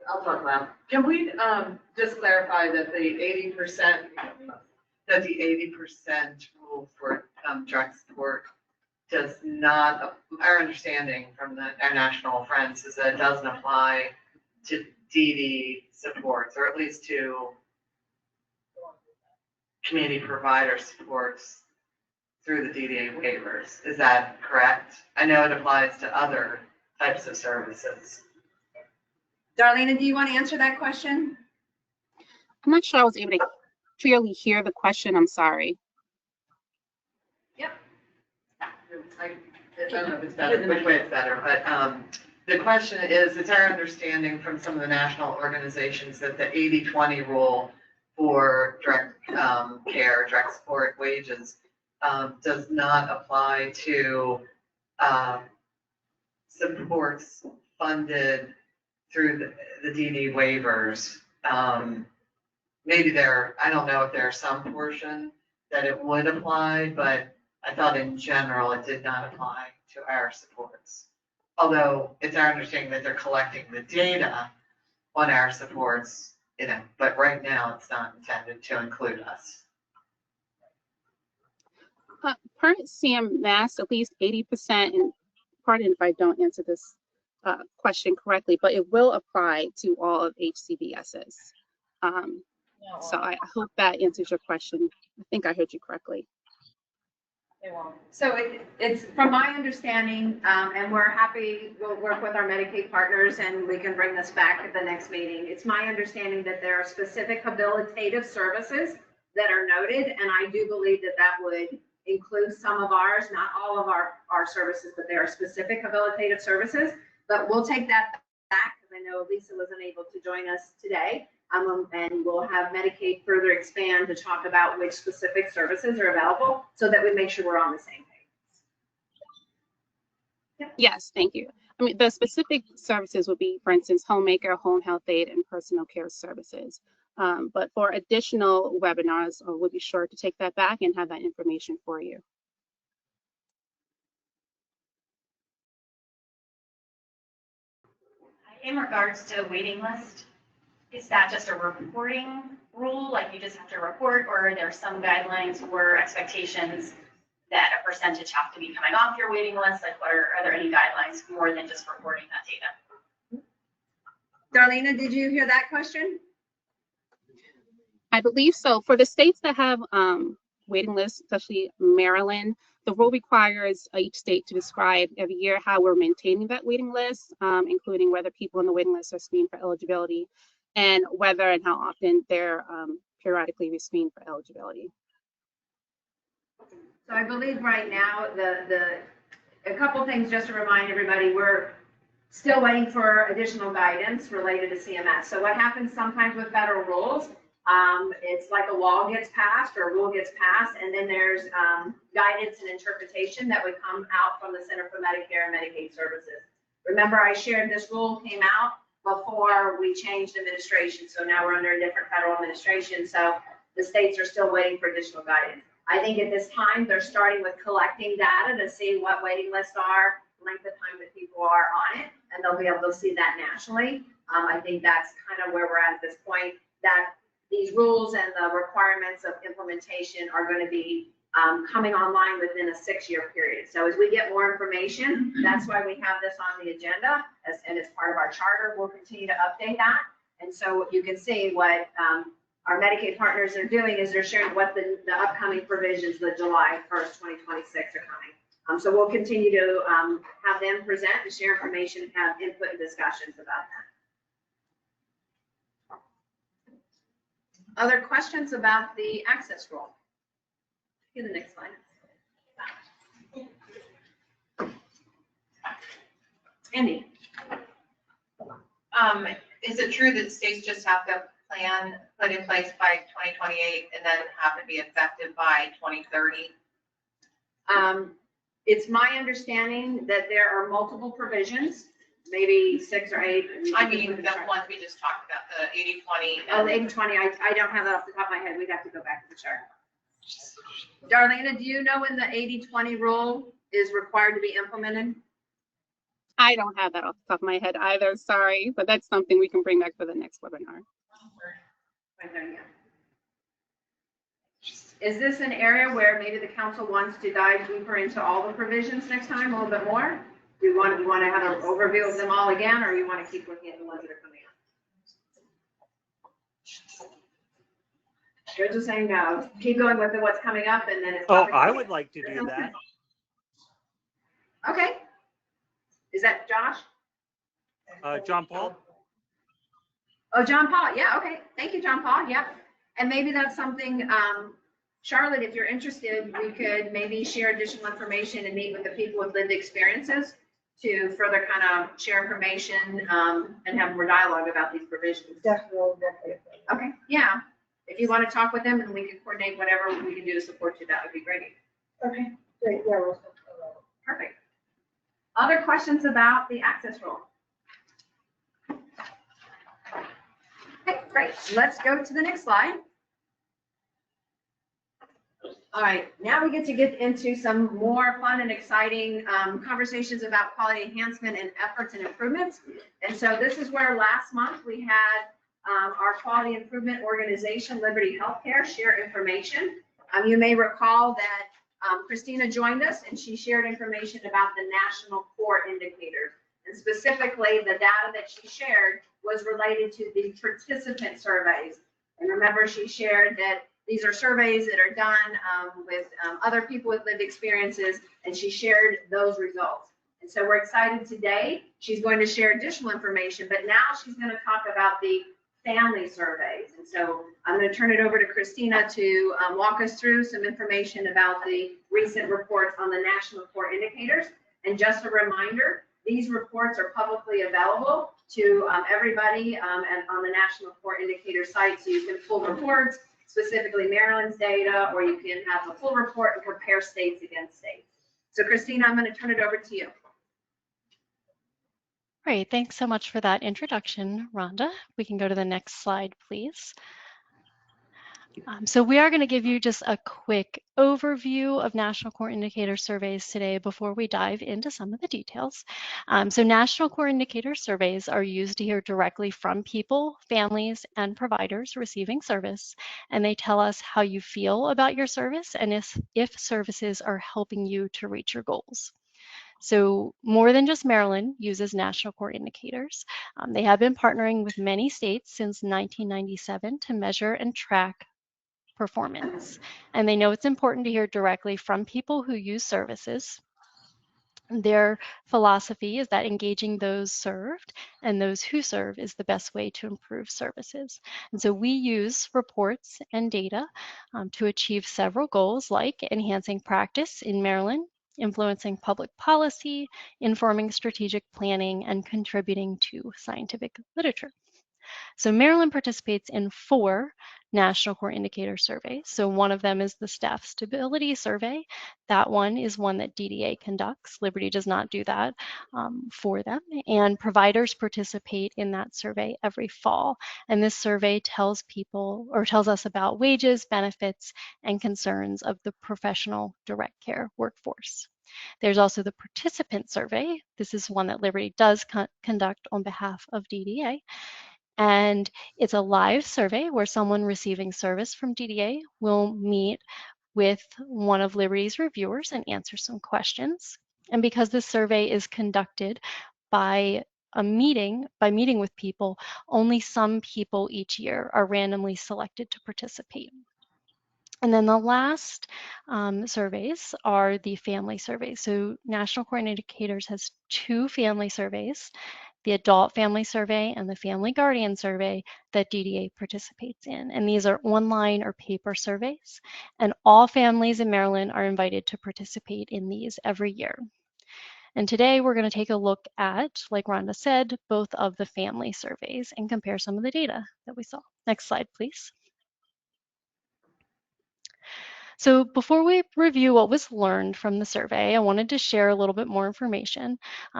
I'll talk loud. Can we just clarify that the 80% rule for drug support does not, our understanding from our national friends is that it doesn't apply to DD supports, or at least to community provider supports through the DDA waivers. Is that correct? I know it applies to other types of services. Darlena, do you want to answer that question? I'm not sure I was able to clearly hear the question. I'm sorry. Yep. I don't know if it's better, which way it's better, but the question is, it's our understanding from some of the national organizations that the 80-20 rule for direct care, direct support wages does not apply to supports funded through the DD waivers. Maybe I don't know if there's some portion that it would apply, but I thought in general it did not apply to our supports. Although it's our understanding that they're collecting the data on our supports, but right now it's not intended to include us. Per CMS, at least 80%, and pardon if I don't answer this question correctly, but it will apply to all of HCBSs. So I hope that answers your question. I think I heard you correctly. So it's from my understanding, and we're happy, we'll work with our Medicaid partners and we can bring this back at the next meeting. It's my understanding that there are specific habilitative services that are noted, and I do believe that that would include some of ours, not all of our services, but there are specific habilitative services. But we'll take that back because I know Lisa wasn't able to join us today. And we'll have Medicaid further expand to talk about which specific services are available so that we make sure we're on the same page. Yes, thank you. I mean, the specific services would be, for instance, homemaker, home health aid, and personal care services. But for additional webinars, we'll be sure to take that back and have that information for you. In regards to waiting list, is that just a reporting rule, like you just have to report, or are there some guidelines or expectations that a percentage have to be coming off your waiting list? Like, are there any guidelines more than just reporting that data? Darlena, did you hear that question? I believe so. For the states that have waiting lists, especially Maryland, the rule requires each state to describe every year how we're maintaining that waiting list, including whether people on the waiting list are screened for eligibility and whether and how often they're periodically rescreened for eligibility. So I believe right now, a couple things just to remind everybody, we're still waiting for additional guidance related to CMS. So what happens sometimes with federal rules, It's like a law gets passed or a rule gets passed, and then there's guidance and interpretation that would come out from the Center for Medicare and Medicaid Services. Remember, I shared this rule came out before we changed administration, so now we're under a different federal administration, so the states are still waiting for additional guidance. I think at this time, they're starting with collecting data to see what waiting lists are, length of time that people are on it, and they'll be able to see that nationally. I think that's kind of where we're at this point, that these rules and the requirements of implementation are going to be coming online within a 6-year period. So as we get more information, that's why we have this on the agenda, and as part of our charter, we'll continue to update that. And so you can see what our Medicaid partners are doing is they're sharing what the upcoming provisions, the July 1st, 2026 are coming. So we'll continue to have them present and share information and have input and discussions about that. Other questions about the access rule? In the next slide. Andy. Is it true that states just have to plan, put in place by 2028 and then have to be effective by 2030? It's my understanding that there are multiple provisions, maybe 6 or 8. I mean, the ones we just talked about, the 80/20. Oh, 80/20, I don't have that off the top of my head. We'd have to go back to the chart. Darlena, do you know when the 80/20 rule is required to be implemented? I don't have that off the top of my head either, sorry, but that's something we can bring back for the next webinar. Is this an area where maybe the council wants to dive deeper into all the provisions next time, a little bit more? Do you want to have an overview of them all again, or you want to keep looking at the ones that are coming up? You're just saying no. Keep going with what's coming up, and then it's. Oh, I would like to do that. Okay. Is that Josh? John Paul? Oh, John Paul. Yeah. Okay. Thank you, John Paul. Yeah. And maybe that's something, Charlotte, if you're interested, we could maybe share additional information and meet with the people with lived experiences to further kind of share information and have more dialogue about these provisions. Definitely. Okay. Yeah. If you want to talk with them and we can coordinate whatever we can do to support you, that would be great. Okay, great, yeah. Perfect. Other questions about the access rule? Okay, great. Let's go to the next slide. All right, now we get into some more fun and exciting conversations about quality enhancement and efforts and improvements. And so this is where last month we had our quality improvement organization, Liberty Healthcare, share information. You may recall that Christina joined us and she shared information about the national core indicators. And specifically, the data that she shared was related to the participant surveys. And remember, she shared that these are surveys that are done with other people with lived experiences, and she shared those results. And so we're excited today. She's going to share additional information, but now she's going to talk about the family surveys. And so I'm going to turn it over to Christina to walk us through some information about the recent reports on the national core indicators. And just a reminder, these reports are publicly available to everybody and on the national core indicator site. So you can pull reports, specifically Maryland's data, or you can have the full report and compare states against states. So Christina, I'm going to turn it over to you. Great, thanks so much for that introduction, Rhonda. We can go to the next slide, please. So we are going to give you just a quick overview of National Core Indicator surveys today before we dive into some of the details. So National Core Indicator surveys are used to hear directly from people, families, and providers receiving service, and they tell us how you feel about your service and if services are helping you to reach your goals. So more than just Maryland uses National Core Indicators. They have been partnering with many states since 1997 to measure and track performance. And they know it's important to hear directly from people who use services. Their philosophy is that engaging those served and those who serve is the best way to improve services. And so we use reports and data to achieve several goals, like enhancing practice in Maryland, influencing public policy, informing strategic planning, and contributing to scientific literature. So Maryland participates in 4 national core indicator surveys. So one of them is the staff stability survey. That one is one that DDA conducts. Liberty does not do that for them. And providers participate in that survey every fall. And this survey tells people or tells us about wages, benefits, and concerns of the professional direct care workforce. There's also the participant survey. This is one that Liberty does conduct on behalf of DDA. And it's a live survey where someone receiving service from DDA will meet with one of Liberty's reviewers and answer some questions. And because this survey is conducted by meeting with people, only some people each year are randomly selected to participate. And then the last surveys are the family surveys. So National Core Indicators has 2 family surveys, the Adult Family Survey and the Family Guardian Survey that DDA participates in. And these are online or paper surveys. And all families in Maryland are invited to participate in these every year. And today we're going to take a look at, like Rhonda said, both of the family surveys and compare some of the data that we saw. Next slide, please. So before we review what was learned from the survey, I wanted to share a little bit more information.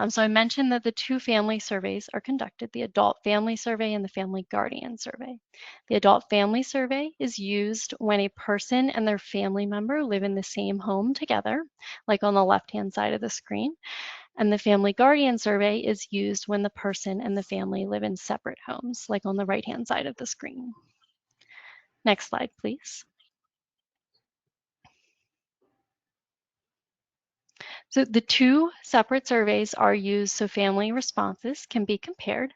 So I mentioned that the 2 family surveys are conducted, the Adult Family Survey and the Family Guardian Survey. The Adult Family Survey is used when a person and their family member live in the same home together, like on the left-hand side of the screen. And the Family Guardian Survey is used when the person and the family live in separate homes, like on the right-hand side of the screen. Next slide, please. So the 2 separate surveys are used so family responses can be compared.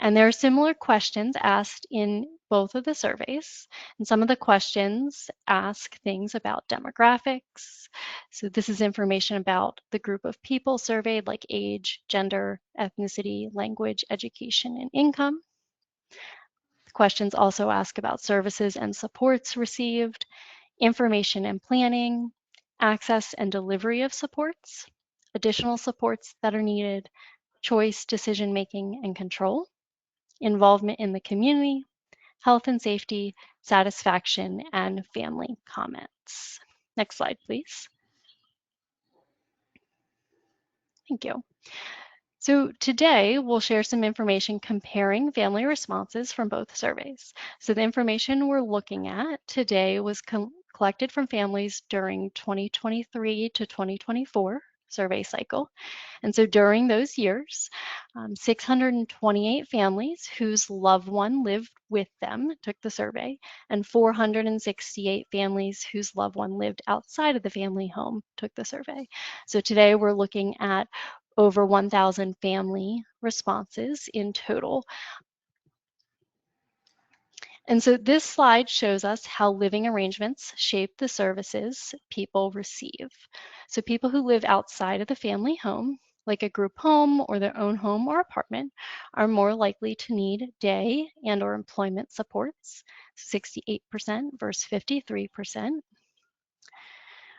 And there are similar questions asked in both of the surveys. And some of the questions ask things about demographics. So this is information about the group of people surveyed, like age, gender, ethnicity, language, education, and income. The questions also ask about services and supports received, information and planning, access and delivery of supports, additional supports that are needed, choice, decision-making, and control, involvement in the community, health and safety, satisfaction, and family comments. Next slide, please. Thank you. So today we'll share some information comparing family responses from both surveys. So the information we're looking at today was collected from families during 2023 to 2024 survey cycle. And so during those years, 628 families whose loved one lived with them took the survey, and 468 families whose loved one lived outside of the family home took the survey. So today we're looking at over 1,000 family responses in total. And so this slide shows us how living arrangements shape the services people receive. So people who live outside of the family home, like a group home or their own home or apartment, are more likely to need day and or employment supports, 68% versus 53%.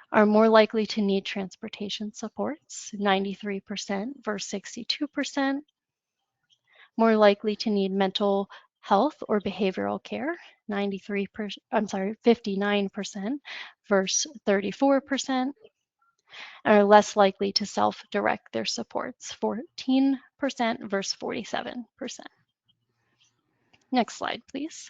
Are more likely to need transportation supports, 93% versus 62%. More likely to need mental health or behavioral care, 59% versus 34%, and are less likely to self-direct their supports, 14% versus 47%. Next slide, please.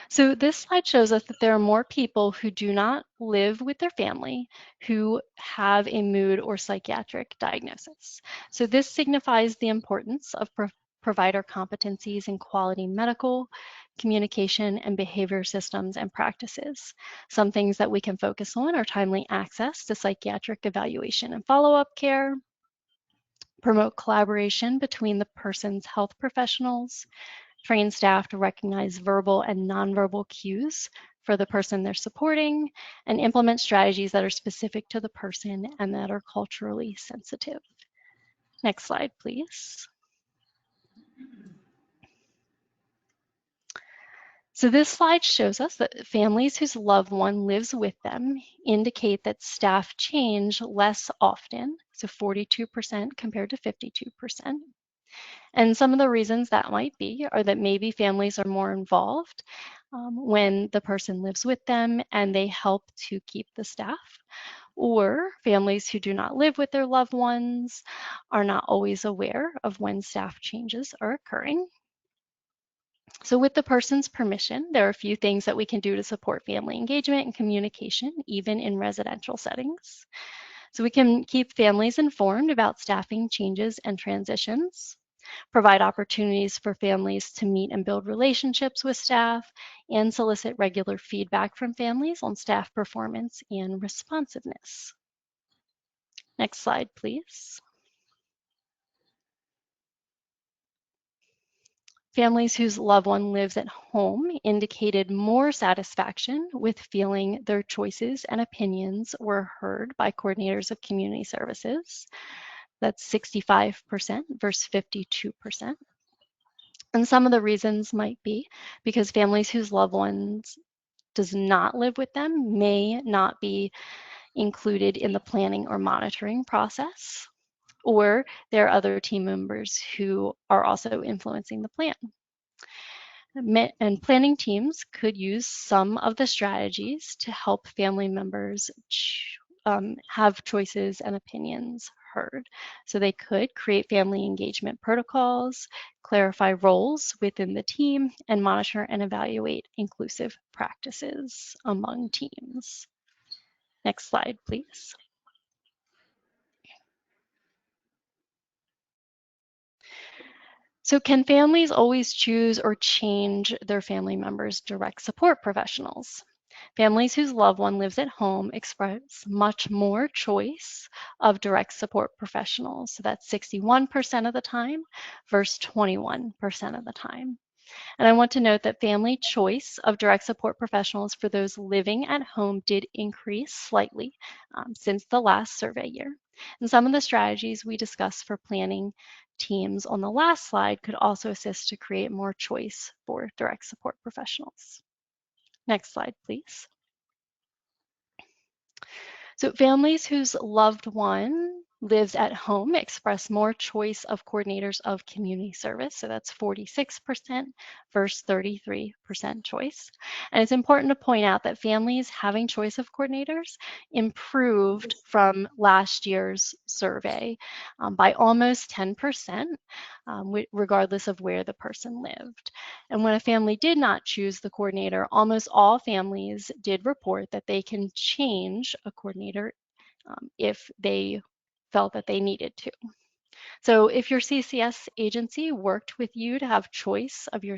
So this slide shows us that there are more people who do not live with their family who have a mood or psychiatric diagnosis. So this signifies the importance of provider competencies in quality medical, communication, and behavior systems and practices. Some things that we can focus on are timely access to psychiatric evaluation and follow-up care, promote collaboration between the person's health professionals, train staff to recognize verbal and nonverbal cues for the person they're supporting, and implement strategies that are specific to the person and that are culturally sensitive. Next slide, please. So this slide shows us that families whose loved one lives with them indicate that staff change less often. so 42% compared to 52%. And some of the reasons that might be are that maybe families are more involved when the person lives with them and they help to keep the staff, or families who do not live with their loved ones are not always aware of when staff changes are occurring. So with the person's permission, there are a few things that we can do to support family engagement and communication, even in residential settings. So we can keep families informed about staffing changes and transitions, provide opportunities for families to meet and build relationships with staff, and solicit regular feedback from families on staff performance and responsiveness. Next slide, please. Families whose loved one lives at home indicated more satisfaction with feeling their choices and opinions were heard by coordinators of community services. That's 65% versus 52%. And some of the reasons might be because families whose loved ones does not live with them may not be included in the planning or monitoring process, or there are other team members who are also influencing the plan. And planning teams could use some of the strategies to help family members have choices and opinions heard. So they could create family engagement protocols, clarify roles within the team, and monitor and evaluate inclusive practices among teams. Next slide, please. So can families always choose or change their family members' direct support professionals? Families whose loved one lives at home express much more choice of direct support professionals. So that's 61% of the time versus 21% of the time. And I want to note that family choice of direct support professionals for those living at home did increase slightly since the last survey year. And some of the strategies we discussed for planning teams on the last slide could also assist to create more choice for direct support professionals. Next slide, please. So families whose loved one lives at home express more choice of coordinators of community service. So that's 46% versus 33% choice. And it's important to point out that families having choice of coordinators improved from last year's survey by almost 10%, regardless of where the person lived. And when a family did not choose the coordinator, almost all families did report that they can change a coordinator if they felt that they needed to. So if your CCS agency worked with you to have choice of your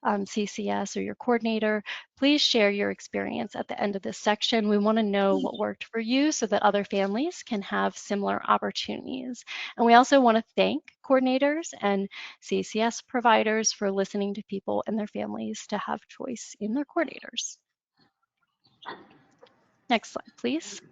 CCS or your coordinator, please share your experience at the end of this section. We want to know what worked for you so that other families can have similar opportunities. And we also want to thank coordinators and CCS providers for listening to people and their families to have choice in their coordinators. Next slide, please.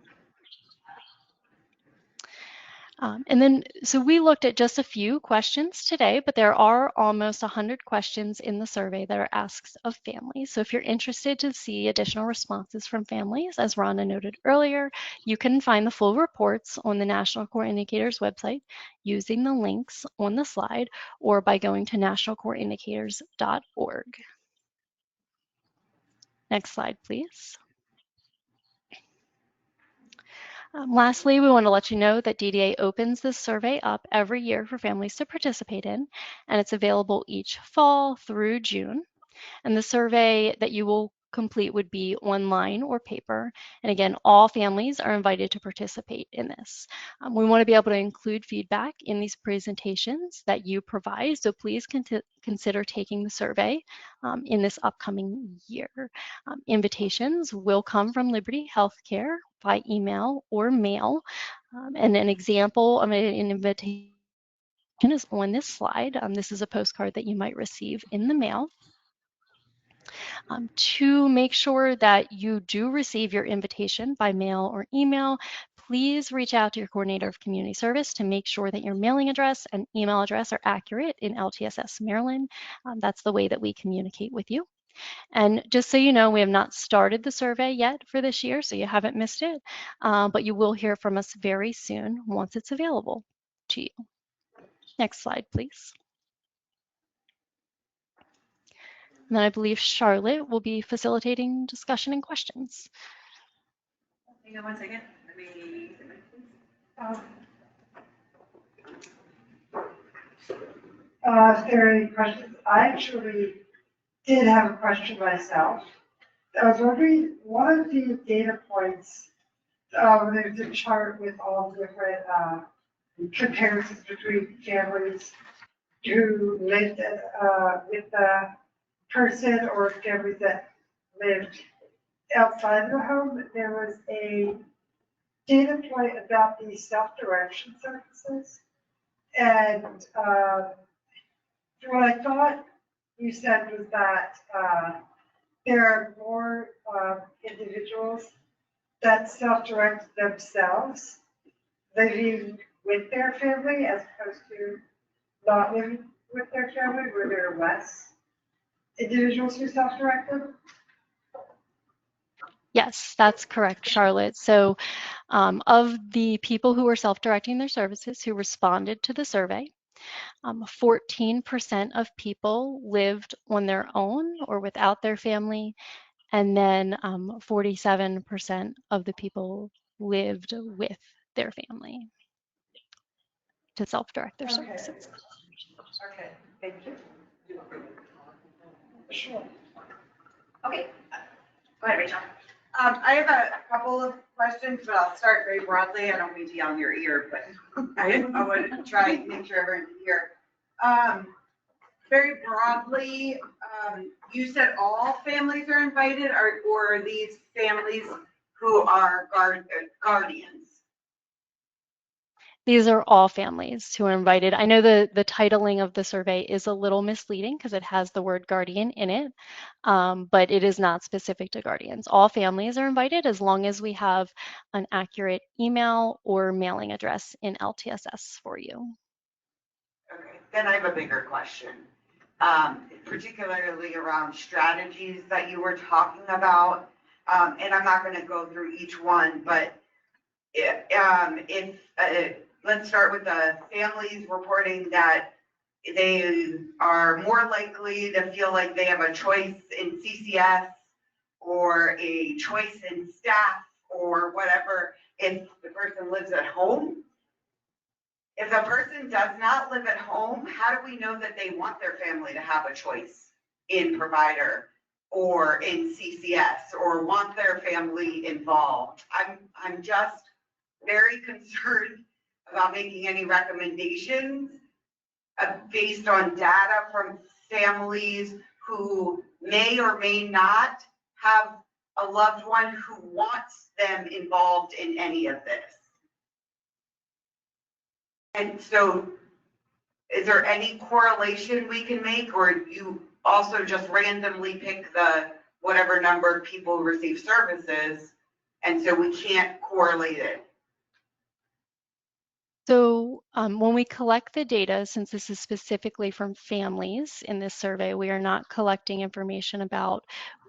So we looked at just a few questions today, but there are almost 100 questions in the survey that are asked of families. So if you're interested to see additional responses from families, as Rhonda noted earlier, you can find the full reports on the National Core Indicators website using the links on the slide or by going to nationalcoreindicators.org. Next slide, please. Lastly, we want to let you know that DDA opens this survey up every year for families to participate in, and it's available each fall through June. And the survey that you will complete would be online or paper. And again, all families are invited to participate in this. We want to be able to include feedback in these presentations that you provide, so please consider taking the survey in this upcoming year. Invitations will come from Liberty Healthcare by email or mail. And an example of an invitation is on this slide. This is a postcard that you might receive in the mail. To make sure that you do receive your invitation by mail or email, please reach out to your coordinator of community service to make sure that your mailing address and email address are accurate in LTSS Maryland. That's the way that we communicate with you. And just so you know, we have not started the survey yet for this year, so you haven't missed it, but you will hear from us very soon once it's available to you. Next slide, please. And then I believe Charlotte will be facilitating discussion and questions. Hang on one second. Let me. If there are any questions, I actually did have a question myself. I was wondering, one of the data points, there's a chart with all different comparisons between families who lived with the person or families that lived outside the home. There was a data point about the self-direction services. And what I thought you said was that there are more individuals that self-direct themselves living with their family as opposed to not living with their family, where there are less individuals who self-directed. Yes, that's correct, Charlotte. So of the people who were self-directing their services who responded to the survey, 14% of people lived on their own or without their family, and then 47% of the people lived with their family to self-direct their services. Okay, thank you. Sure. Okay, go ahead, Rachel. I have a couple of questions, but I'll start very broadly. I don't mean to yell in your ear, but I want to try and make sure everyone can hear. Very broadly, you said all families are invited, or are these families who are guardians? These are all families who are invited. I know the titling of the survey is a little misleading because it has the word guardian in it, but it is not specific to guardians. All families are invited as long as we have an accurate email or mailing address in LTSS for you. Okay, then I have a bigger question, particularly around strategies that you were talking about. And I'm not going to go through each one, but let's start with the families reporting that they are more likely to feel like they have a choice in CCS or a choice in staff or whatever if the person lives at home. If the person does not live at home, how do we know that they want their family to have a choice in provider or in CCS or want their family involved? I'm just very concerned about making any recommendations based on data from families who may or may not have a loved one who wants them involved in any of this. And so is there any correlation we can make, or you also just randomly pick the whatever number of people who receive services, and so we can't correlate it? So when we collect the data, since this is specifically from families in this survey, we are not collecting information about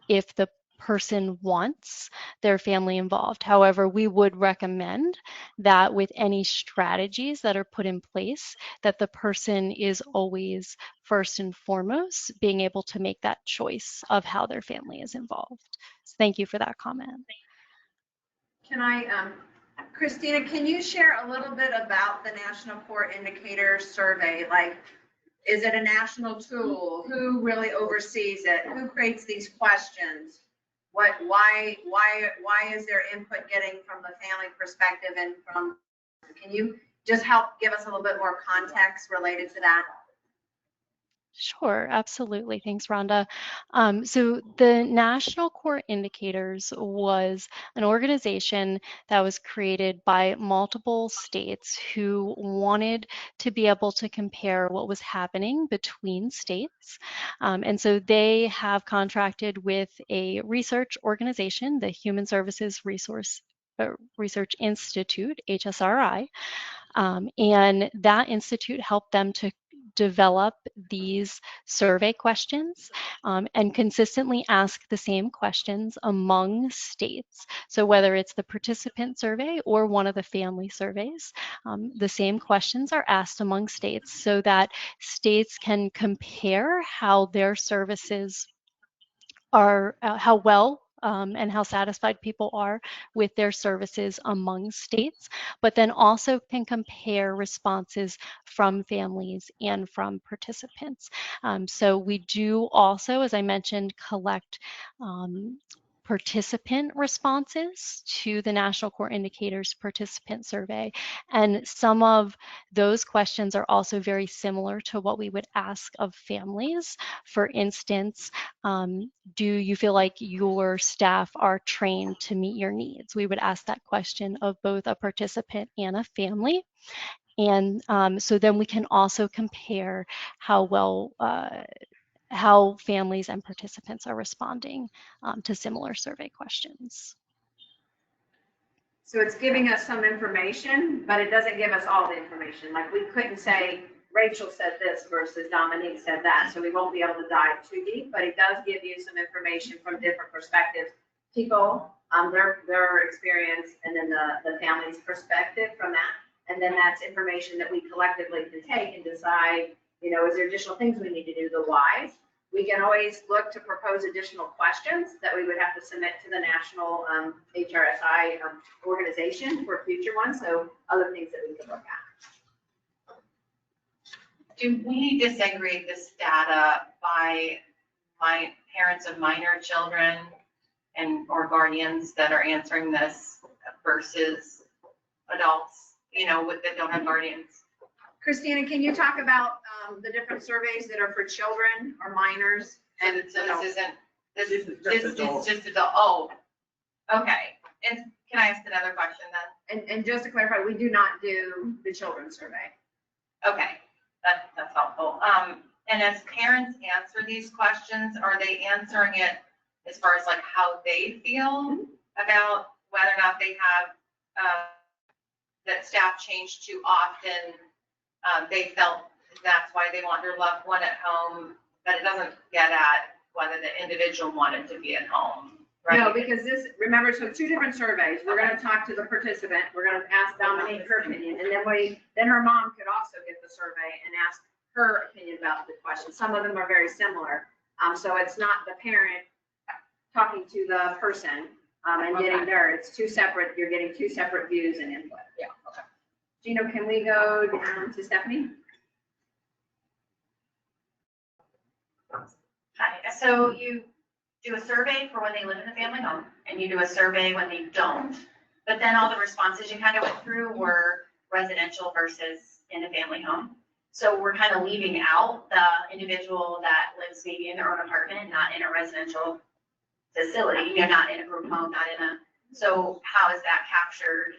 if the person wants their family involved. However, we would recommend that with any strategies that are put in place, that the person is always first and foremost being able to make that choice of how their family is involved. So thank you for that comment. Can I, Christina, can you share a little bit about the National Core Indicator Survey? Like, is it a national tool? Who really oversees it? Who creates these questions? Why is there input getting from the family perspective and from, can you just help give us a little bit more context related to that? Sure, absolutely. Thanks, Rhonda. So the National Core Indicators was an organization that was created by multiple states who wanted to be able to compare what was happening between states. And so they have contracted with a research organization, the Human Services Research Institute, HSRI, and that institute helped them to develop these survey questions and consistently ask the same questions among states. So whether it's the participant survey or one of the family surveys, the same questions are asked among states so that states can compare how their services are, how well and how satisfied people are with their services among states, but then also can compare responses from families and from participants. So we do also, as I mentioned, collect participant responses to the National Core Indicators Participant Survey. And some of those questions are also very similar to what we would ask of families. For instance, do you feel like your staff are trained to meet your needs? We would ask that question of both a participant and a family. And so then we can also compare how well how families and participants are responding to similar survey questions. So it's giving us some information, but it doesn't give us all the information. Like we couldn't say Rachel said this versus Dominique said that, so we won't be able to dive too deep, but it does give you some information from different perspectives. People, their experience, and then the family's perspective from that. And then that's information that we collectively can take and decide, you know, is there additional things we need to do, the whys. We can always look to propose additional questions that we would have to submit to the national HRSI organization for future ones. So other things that we could look at. Do we disaggregate this data by parents of minor children and or guardians that are answering this versus adults, you know, that don't have guardians? Christina, can you talk about the different surveys that are for children or minors? And so this is adult. just adult. Oh, okay. And can I ask another question then? And just to clarify, we do not do the children's survey. Okay, that's helpful. And as parents answer these questions, are they answering it as far as like how they feel about whether or not they have that staff changed too often? They felt that's why they want their loved one at home, but it doesn't get at whether the individual wanted to be at home, right? No, because this, remember, so two different surveys. We're going to talk to the participant. We're going to ask Dominique her opinion, and then her mom could also get the survey and ask her opinion about the question. Some of them are very similar. So it's not the parent talking to the person and getting there. It's two separate, you're getting two separate views and input. Yeah, okay. Gino, can we go down to Stephanie? Hi, so you do a survey for when they live in the family home, and you do a survey when they don't. But then all the responses you kind of went through were residential versus in a family home. So we're kind of leaving out the individual that lives maybe in their own apartment, not in a residential facility, you know, not in a group home, not in a, so how is that captured?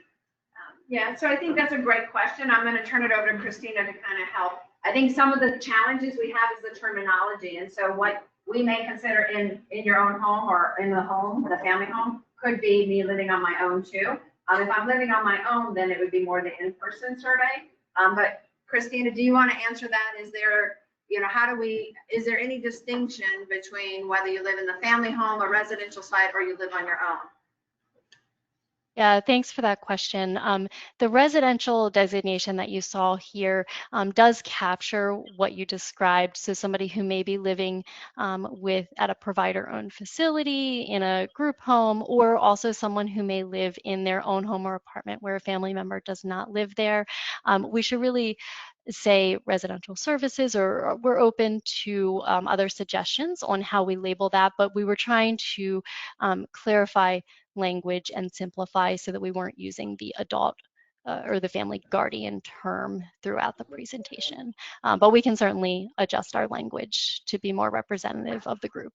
Yeah, so I think that's a great question. I'm going to turn it over to Christina to kind of help. I think some of the challenges we have is the terminology. And so what we may consider in your own home or in the home, the family home, could be me living on my own too. If I'm living on my own, then it would be more the in-person survey. But Christina, do you want to answer that? Is there, you know, is there any distinction between whether you live in the family home, a residential site, or you live on your own? Yeah, thanks for that question. The residential designation that you saw here does capture what you described. So somebody who may be living at a provider-owned facility, in a group home, or also someone who may live in their own home or apartment where a family member does not live there. We should really say residential services, or we're open to other suggestions on how we label that, but we were trying to clarify language and simplify so that we weren't using the adult or the family guardian term throughout the presentation. But we can certainly adjust our language to be more representative of the group.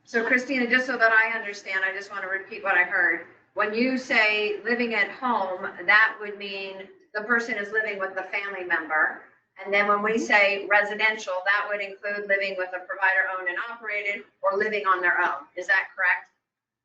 So Christina, just so that I understand, I just want to repeat what I heard. When you say living at home, that would mean the person is living with the family member. And then when we say residential, that would include living with a provider owned and operated or living on their own. Is that correct?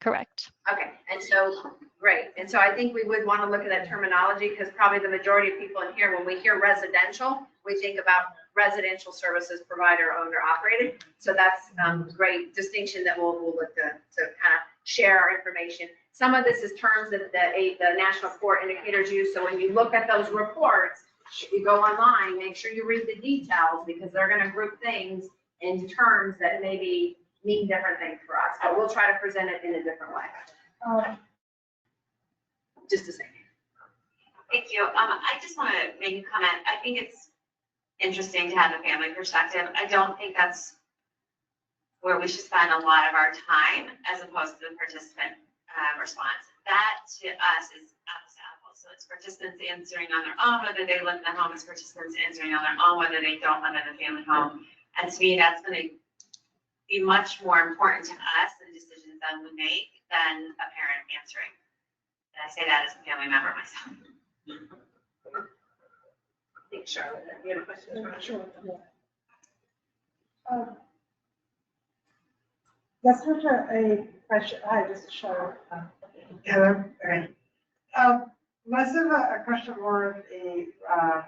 Correct. Okay, and so, great. And so I think we would want to look at that terminology because probably the majority of people in here, when we hear residential, we think about residential services provider, owner, operated. So that's great distinction that we'll look to kind of share our information. Some of this is terms that the National Core Indicators use. So when you look at those reports, if you go online, make sure you read the details because they're going to group things in terms that maybe mean different things for us. But we'll try to present it in a different way. Just a second. Thank you. I just want to make a comment. I think it's interesting to have a family perspective. I don't think that's where we should spend a lot of our time as opposed to the participant response. That to us is apples to apples. So it's participants answering on their own, whether they live in the home, it's participants answering on their own, whether they don't live in a family home. And to me, that's going to be much more important to us, the decisions that we make, than a parent answering. And I say that as a family member myself. I think Charlotte, you have a question? Sure. That's not a question. Hi, this is Charlotte. Hello. All right. Less of a question, more of a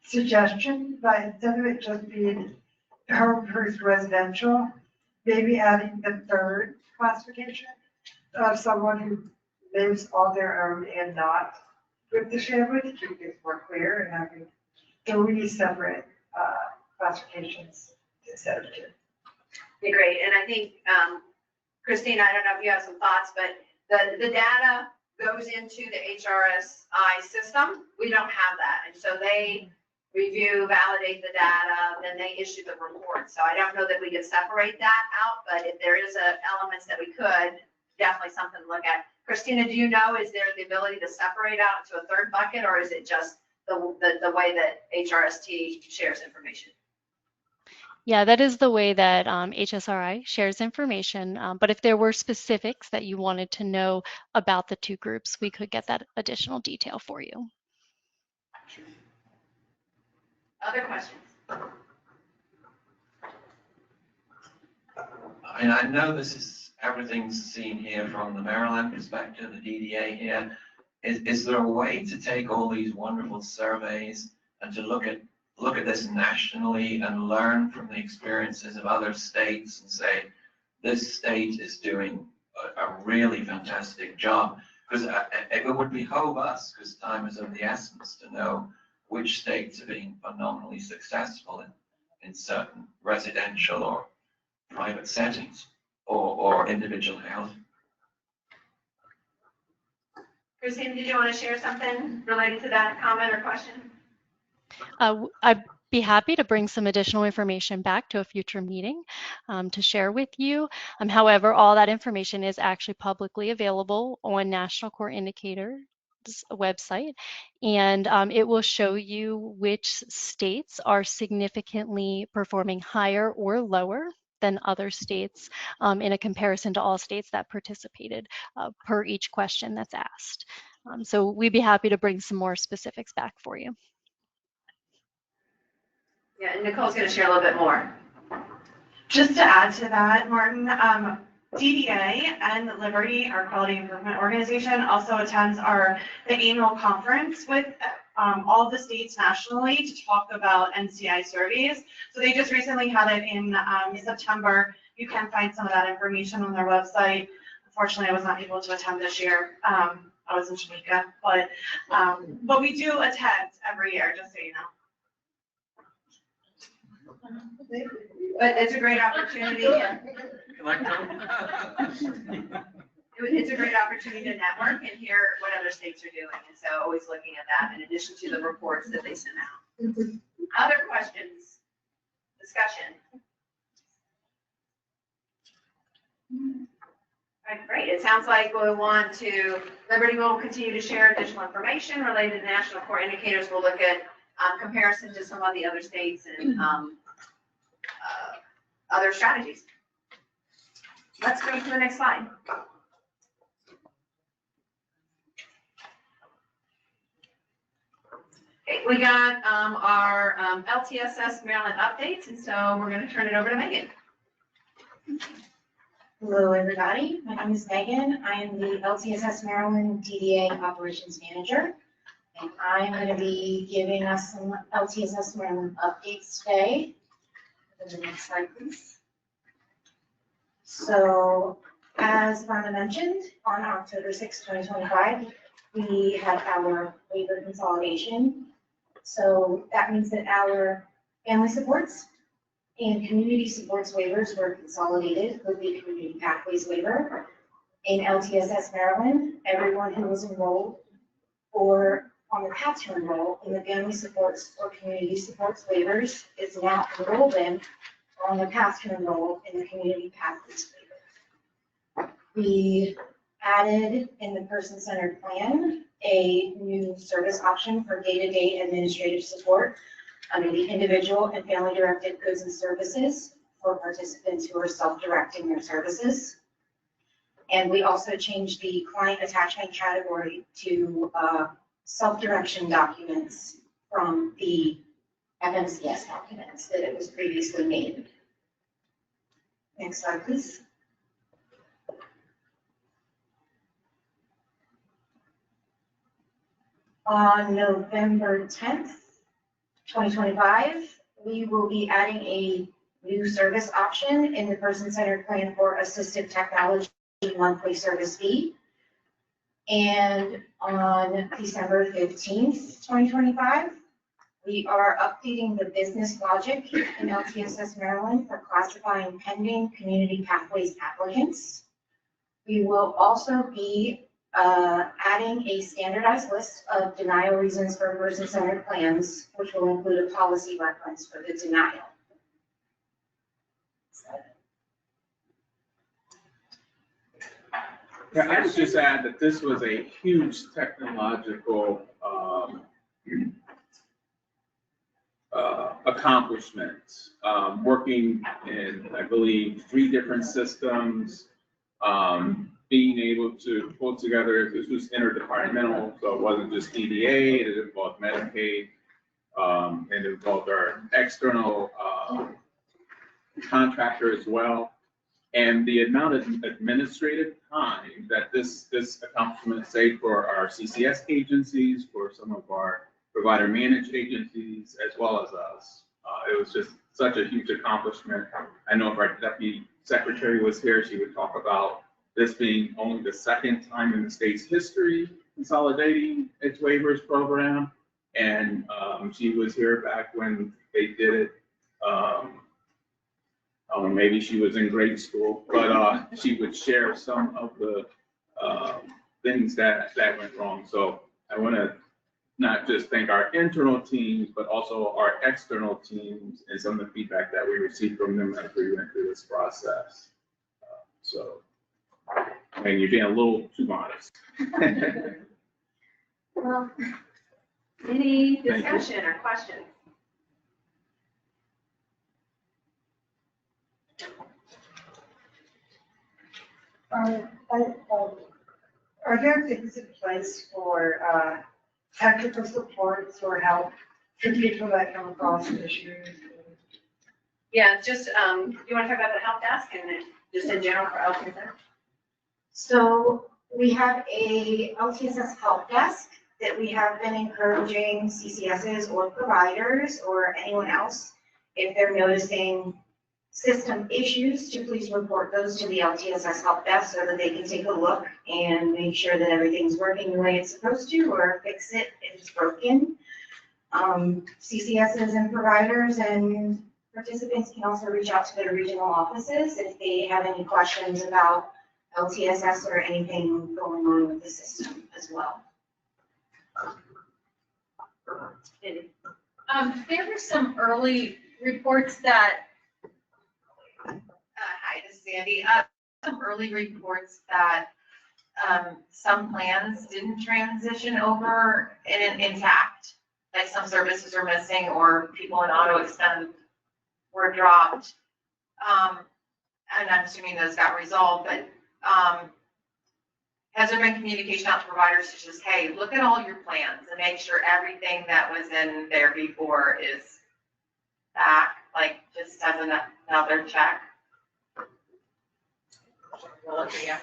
suggestion, but instead of it just being home first residential, maybe adding the third classification of someone who lives on their own and not with the family to keep things more clear and having 3 separate classifications instead of 2. Okay, great. And I think, Christine, I don't know if you have some thoughts, but the data goes into the HRSI system. We don't have that. And so they review, validate the data, then they issue the report. So I don't know that we could separate that out, but if there is elements that we could, definitely something to look at. Christina, do you know, is there the ability to separate out to a third bucket, or is it just the way that HRST shares information? Yeah, that is the way that HSRI shares information. But if there were specifics that you wanted to know about the 2 groups, we could get that additional detail for you. Other questions? I mean, I know this is, everything's seen here from the Maryland perspective, the DDA here. Is there a way to take all these wonderful surveys and to look at this nationally and learn from the experiences of other states and say, this state is doing a really fantastic job? Because it would behoove us, because time is of the essence, to know which states are being phenomenally successful in certain residential or private settings or individual housing. Christine, did you want to share something related to that comment or question? I'd be happy to bring some additional information back to a future meeting to share with you. However, all that information is actually publicly available on National Core Indicators website, and it will show you which states are significantly performing higher or lower than other states in a comparison to all states that participated per each question that's asked. So we'd be happy to bring some more specifics back for you. Yeah, and Nicole's going to share a little bit more. Just to add to that, Martin, DDA and Liberty, our quality improvement organization, also attends the annual conference with all the states nationally to talk about NCI surveys. So they just recently had it in September. You can find some of that information on their website. Unfortunately, I was not able to attend this year. I was in Jamaica, but we do attend every year, just so you know. But it's a great opportunity. It's a great opportunity to network and hear what other states are doing. And so always looking at that in addition to the reports that they send out. Other questions? Discussion? All right, great. It sounds like Liberty will continue to share additional information related to National Core Indicators. We'll look at comparison to some of the other states and other strategies. Let's go to the next slide. Okay, we got our LTSS Maryland updates, and so we're going to turn it over to Megan. Hello, everybody. My name is Megan. I am the LTSS Maryland DDA Operations Manager. And I'm going to be giving us some LTSS Maryland updates today. Go to the next slide, please. So, as Rhonda mentioned, on October 6, 2025, we had our waiver consolidation. So that means that our family supports and community supports waivers were consolidated with the community pathways waiver. In LTSS Maryland, everyone who was enrolled or on the path to enroll in the family supports or community supports waivers is now enrolled in or on the path to enroll in the community pathways waiver. We added in the person-centered plan a new service option for day-to-day administrative support under the individual and family-directed goods and services for participants who are self-directing their services. And we also changed the client attachment category to self-direction documents from the FMCS documents that it was previously made. Next slide, please. On November 10th, 2025, we will be adding a new service option in the person-centered plan for assistive technology monthly service fee. And on December 15th, 2025, we are updating the business logic in LTSS Maryland for classifying pending community pathways applicants. We will also be adding a standardized list of denial reasons for person-centered plans, which will include a policy reference for the denial. Yeah, I would just add that this was a huge technological accomplishment, working in, I believe, 3 different systems, being able to pull together, this was interdepartmental, so it wasn't just DDA, it involved Medicaid, and it involved our external contractor as well. And the amount of administrative time that this accomplishment saved for our CCS agencies, for some of our provider managed agencies, as well as us. It was just such a huge accomplishment. I know if our deputy secretary was here, she would talk about this being only the 2nd time in the state's history consolidating its waivers program. And she was here back when they did it. Maybe she was in grade school, but she would share some of the things that went wrong. So I want to not just thank our internal teams, but also our external teams and some of the feedback that we received from them as we went through this process. And you're being a little too modest. Well, any discussion or questions? Are there things in place for technical supports or help for people that come across issues? Yeah, just, you want to talk about the help desk and then just in general for LTSS? So we have a LTSS help desk that we have been encouraging CCSs or providers or anyone else, if they're noticing system issues, to please report those to the LTSS help desk so that they can take a look and make sure that everything's working the way it's supposed to, or fix it if it's broken. CCSs and providers and participants can also reach out to their regional offices if they have any questions about LTSS or anything going on with the system as well. There were some early reports that, hi, this is Sandy. Some early reports that some plans didn't transition over intact, like some services are missing or people in auto extend were dropped. And I'm assuming those got resolved, but has there been communication out to providers to just, hey, look at all your plans and make sure everything that was in there before is back, like just as another check? We'll look at you.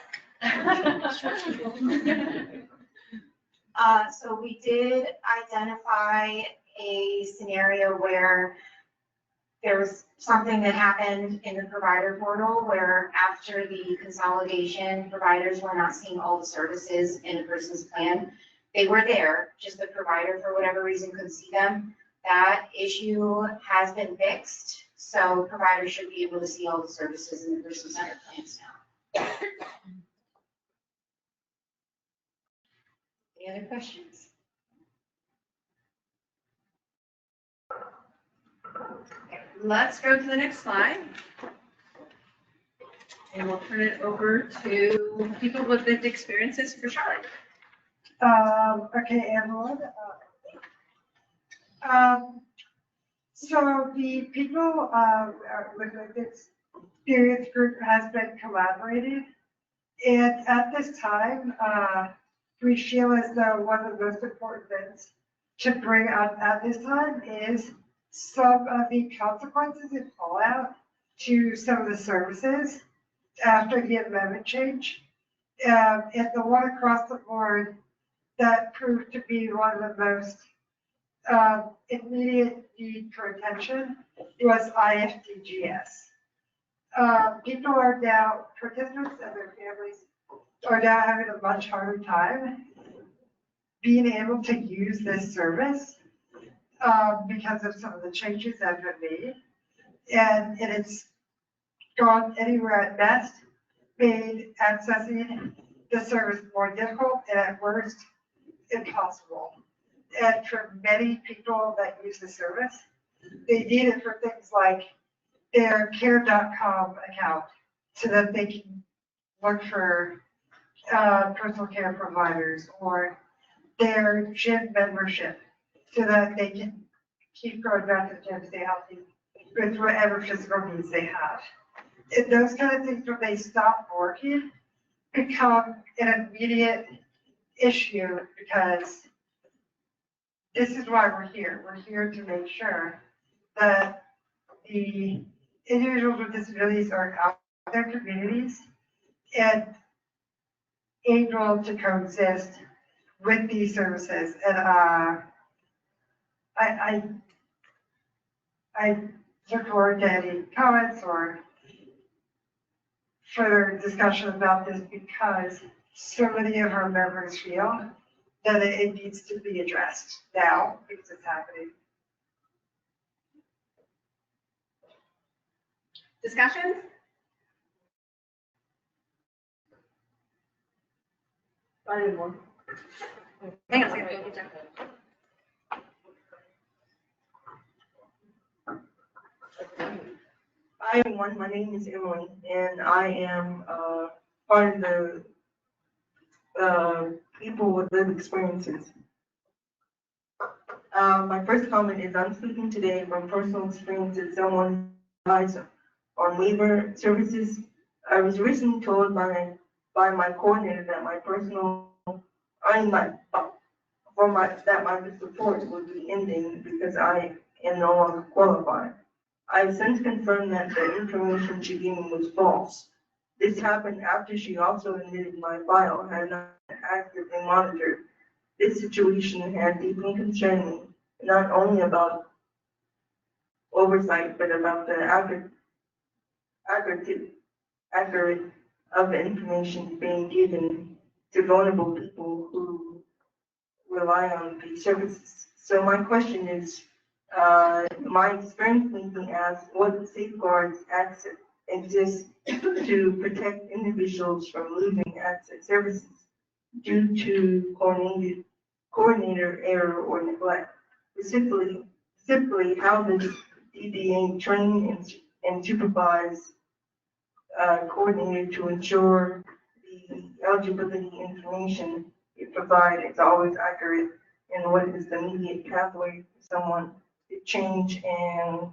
So we did identify a scenario where there was something that happened in the provider portal where after the consolidation, providers were not seeing all the services in a person's plan. They were there, just the provider for whatever reason couldn't see them. That issue has been fixed, so providers should be able to see all the services in the person-centered plans now. Any other questions? Okay, let's go to the next slide. And we'll turn it over to people with lived experiences for Charlotte. Okay, everyone. So the people with this experience group has been collaborated, and at this time, we feel as though one of the most important things to bring up at this time is some of the consequences and fallout to some of the services after the amendment change. And the one across the board that proved to be one of the most immediate need for attention was IFDGS. People are now, participants and their families are now having a much harder time being able to use this service because of some of the changes that have been made. And it's gone anywhere at best, made accessing the service more difficult and at worst, impossible. And for many people that use the service, they need it for things like their care.com account so that they can look for personal care providers, or their gym membership so that they can keep going back to the gym, stay healthy with whatever physical needs they have. And those kind of things, when they stop working, become an immediate issue, because this is why we're here. We're here to make sure that the individuals with disabilities are out in their communities and able to coexist with these services. And I look forward to any comments or further discussion about this, because so many of our members feel that it needs to be addressed now because it's happening. Discussions? I did one. Hang on a second. Hi everyone, my name is Emily, and I am part of the people with lived experiences. My first comment is I'm speaking today from personal experience as someone who relies on Waiver services. I was recently told by my coordinator that my support would be ending because I am no longer qualified. I have since confirmed that the information she gave me was false. This happened after she also admitted my file had not been actively monitored. This situation had deeply concerned me, not only about oversight, but about the accurate of the information being given to vulnerable people who rely on these services. So my question is, my experience thinking asks what safeguards exist to protect individuals from losing access services due to coordinator error or neglect. Specifically, how does DDA train and supervise coordinator to ensure the eligibility information it provides is always accurate, and what is the immediate pathway for someone to change and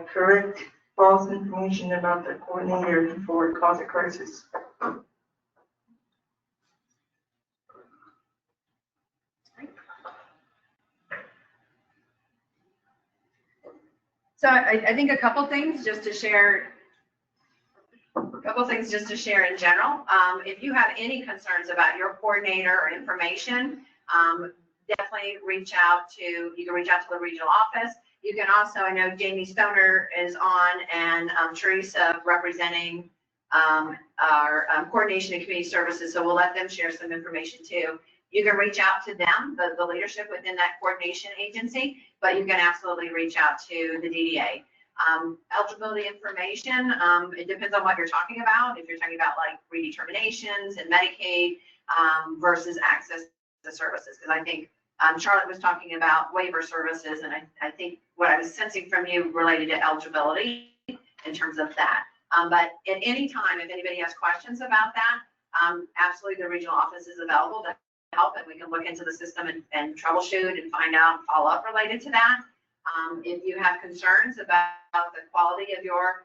correct false information about the coordinator before it causes a crisis? So I think a couple things just to share Couple things just to share in general. If you have any concerns about your coordinator or information, definitely reach out to, you can reach out to the regional office. You can also, I know Jamie Stoner is on, and Teresa representing our coordination and community services, so we'll let them share some information too. You can reach out to them, the leadership within that coordination agency, but you can absolutely reach out to the DDA. Eligibility information, it depends on what you're talking about. If you're talking about like redeterminations and Medicaid versus access to services, because I think Charlotte was talking about waiver services, and I think what I was sensing from you related to eligibility in terms of that. But at any time, if anybody has questions about that, absolutely the regional office is available to help, and we can look into the system and troubleshoot and find out and follow up related to that. If you have concerns about the quality of your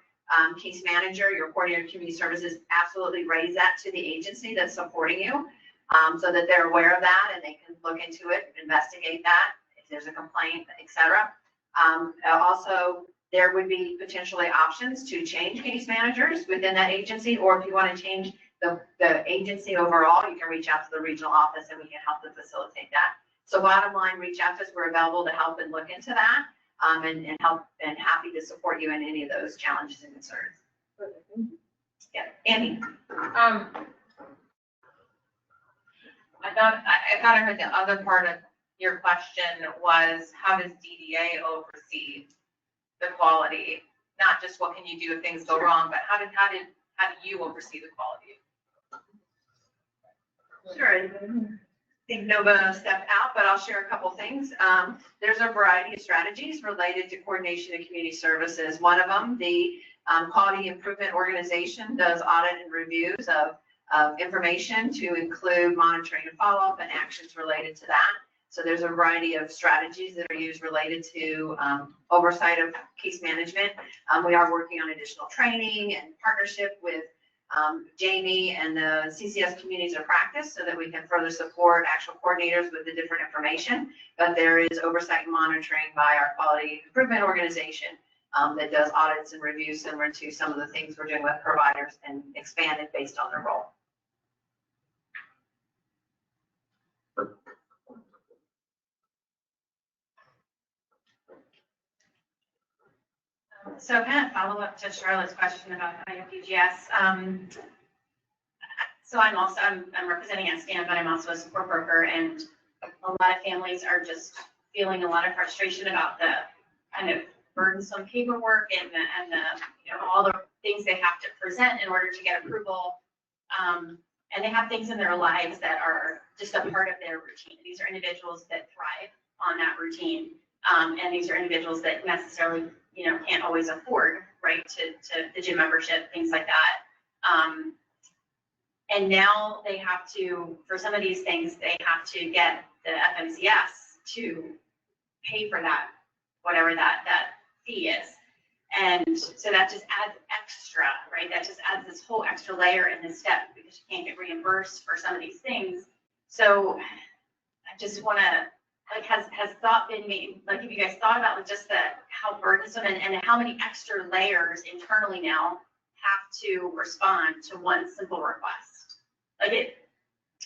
case manager, your coordinator of community services, absolutely raise that to the agency that's supporting you, so that they're aware of that and they can look into it, investigate that, if there's a complaint, etc. Also, there would be potentially options to change case managers within that agency, or if you want to change the agency overall, you can reach out to the regional office and we can help to facilitate that. So bottom line, reach out to us. We're available to help and look into that, and help, and happy to support you in any of those challenges and concerns. Yeah, Annie. I thought I heard the other part of your question was, how does DDA oversee the quality? Not just what can you do if things go wrong, but how do you oversee the quality? Sure. I think Nova stepped out, but I'll share a couple things. There's a variety of strategies related to coordination and community services. One of them, the Quality Improvement Organization, does audit and reviews of information to include monitoring and follow-up and actions related to that. So there's a variety of strategies that are used related to oversight of case management. We are working on additional training and partnership with Jamie and the CCS communities of practice so that we can further support actual coordinators with the different information. But there is oversight and monitoring by our Quality Improvement Organization that does audits and reviews similar to some of the things we're doing with providers and expanded based on their role. So kind of follow up to Charlotte's question about IOPGS. So I'm representing SDAN, but I'm also a support broker, and a lot of families are just feeling a lot of frustration about the kind of burdensome paperwork and the you know, all the things they have to present in order to get approval. And they have things in their lives that are just a part of their routine. These are individuals that thrive on that routine. And these are individuals that necessarily, you know, can't always afford, right, to the gym membership, things like that. And now they have to, for some of these things, they have to get the FMCS to pay for that, whatever that fee is. And so that just adds extra, right? That just adds this whole extra layer in this step because you can't get reimbursed for some of these things. So I just want to, like, has thought been made, like, have you guys thought about just how burdensome and how many extra layers internally now have to respond to one simple request? Like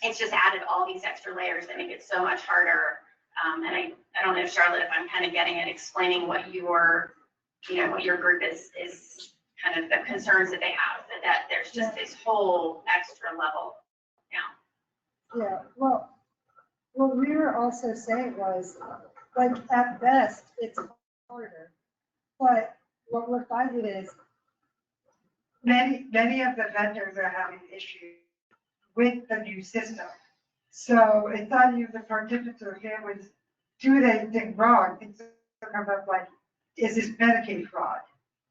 it's just added all these extra layers that make it so much harder. And I don't know if Charlotte, if I'm kind of getting it, explaining what your group is kind of the concerns that they have, that there's just this whole extra level now. Yeah, well, what we were also saying was, like, at best, it's harder. But what we're finding is many of the vendors are having issues with the new system. So it's not even the participants or families do anything wrong. Things come up like, is this Medicaid fraud?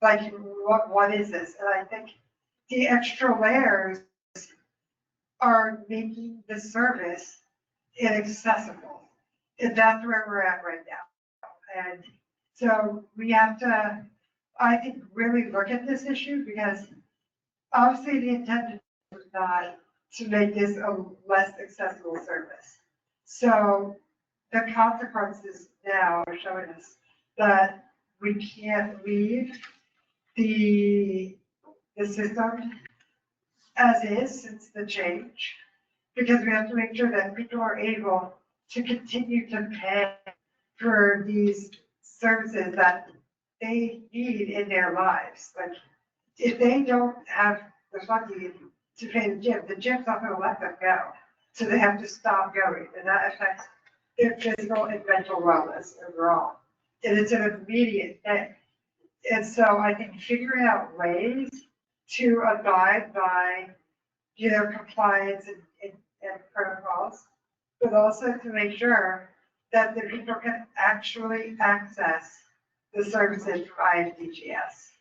Like, what is this? And I think the extra layers are making the service inaccessible. And that's where we're at right now. And so we have to, I think, really look at this issue because obviously the intent is not to make this a less accessible service. So the consequences now are showing us that we can't leave the system as is since the change, because we have to make sure that people are able to continue to pay for these services that they need in their lives. Like, if they don't have the funding to pay the gym's not gonna let them go. So they have to stop going, and that affects their physical and mental wellness overall. And it's an immediate thing. And so I think figuring out ways to abide by, compliance and protocols, but also to make sure that the people can actually access the services from IFDGS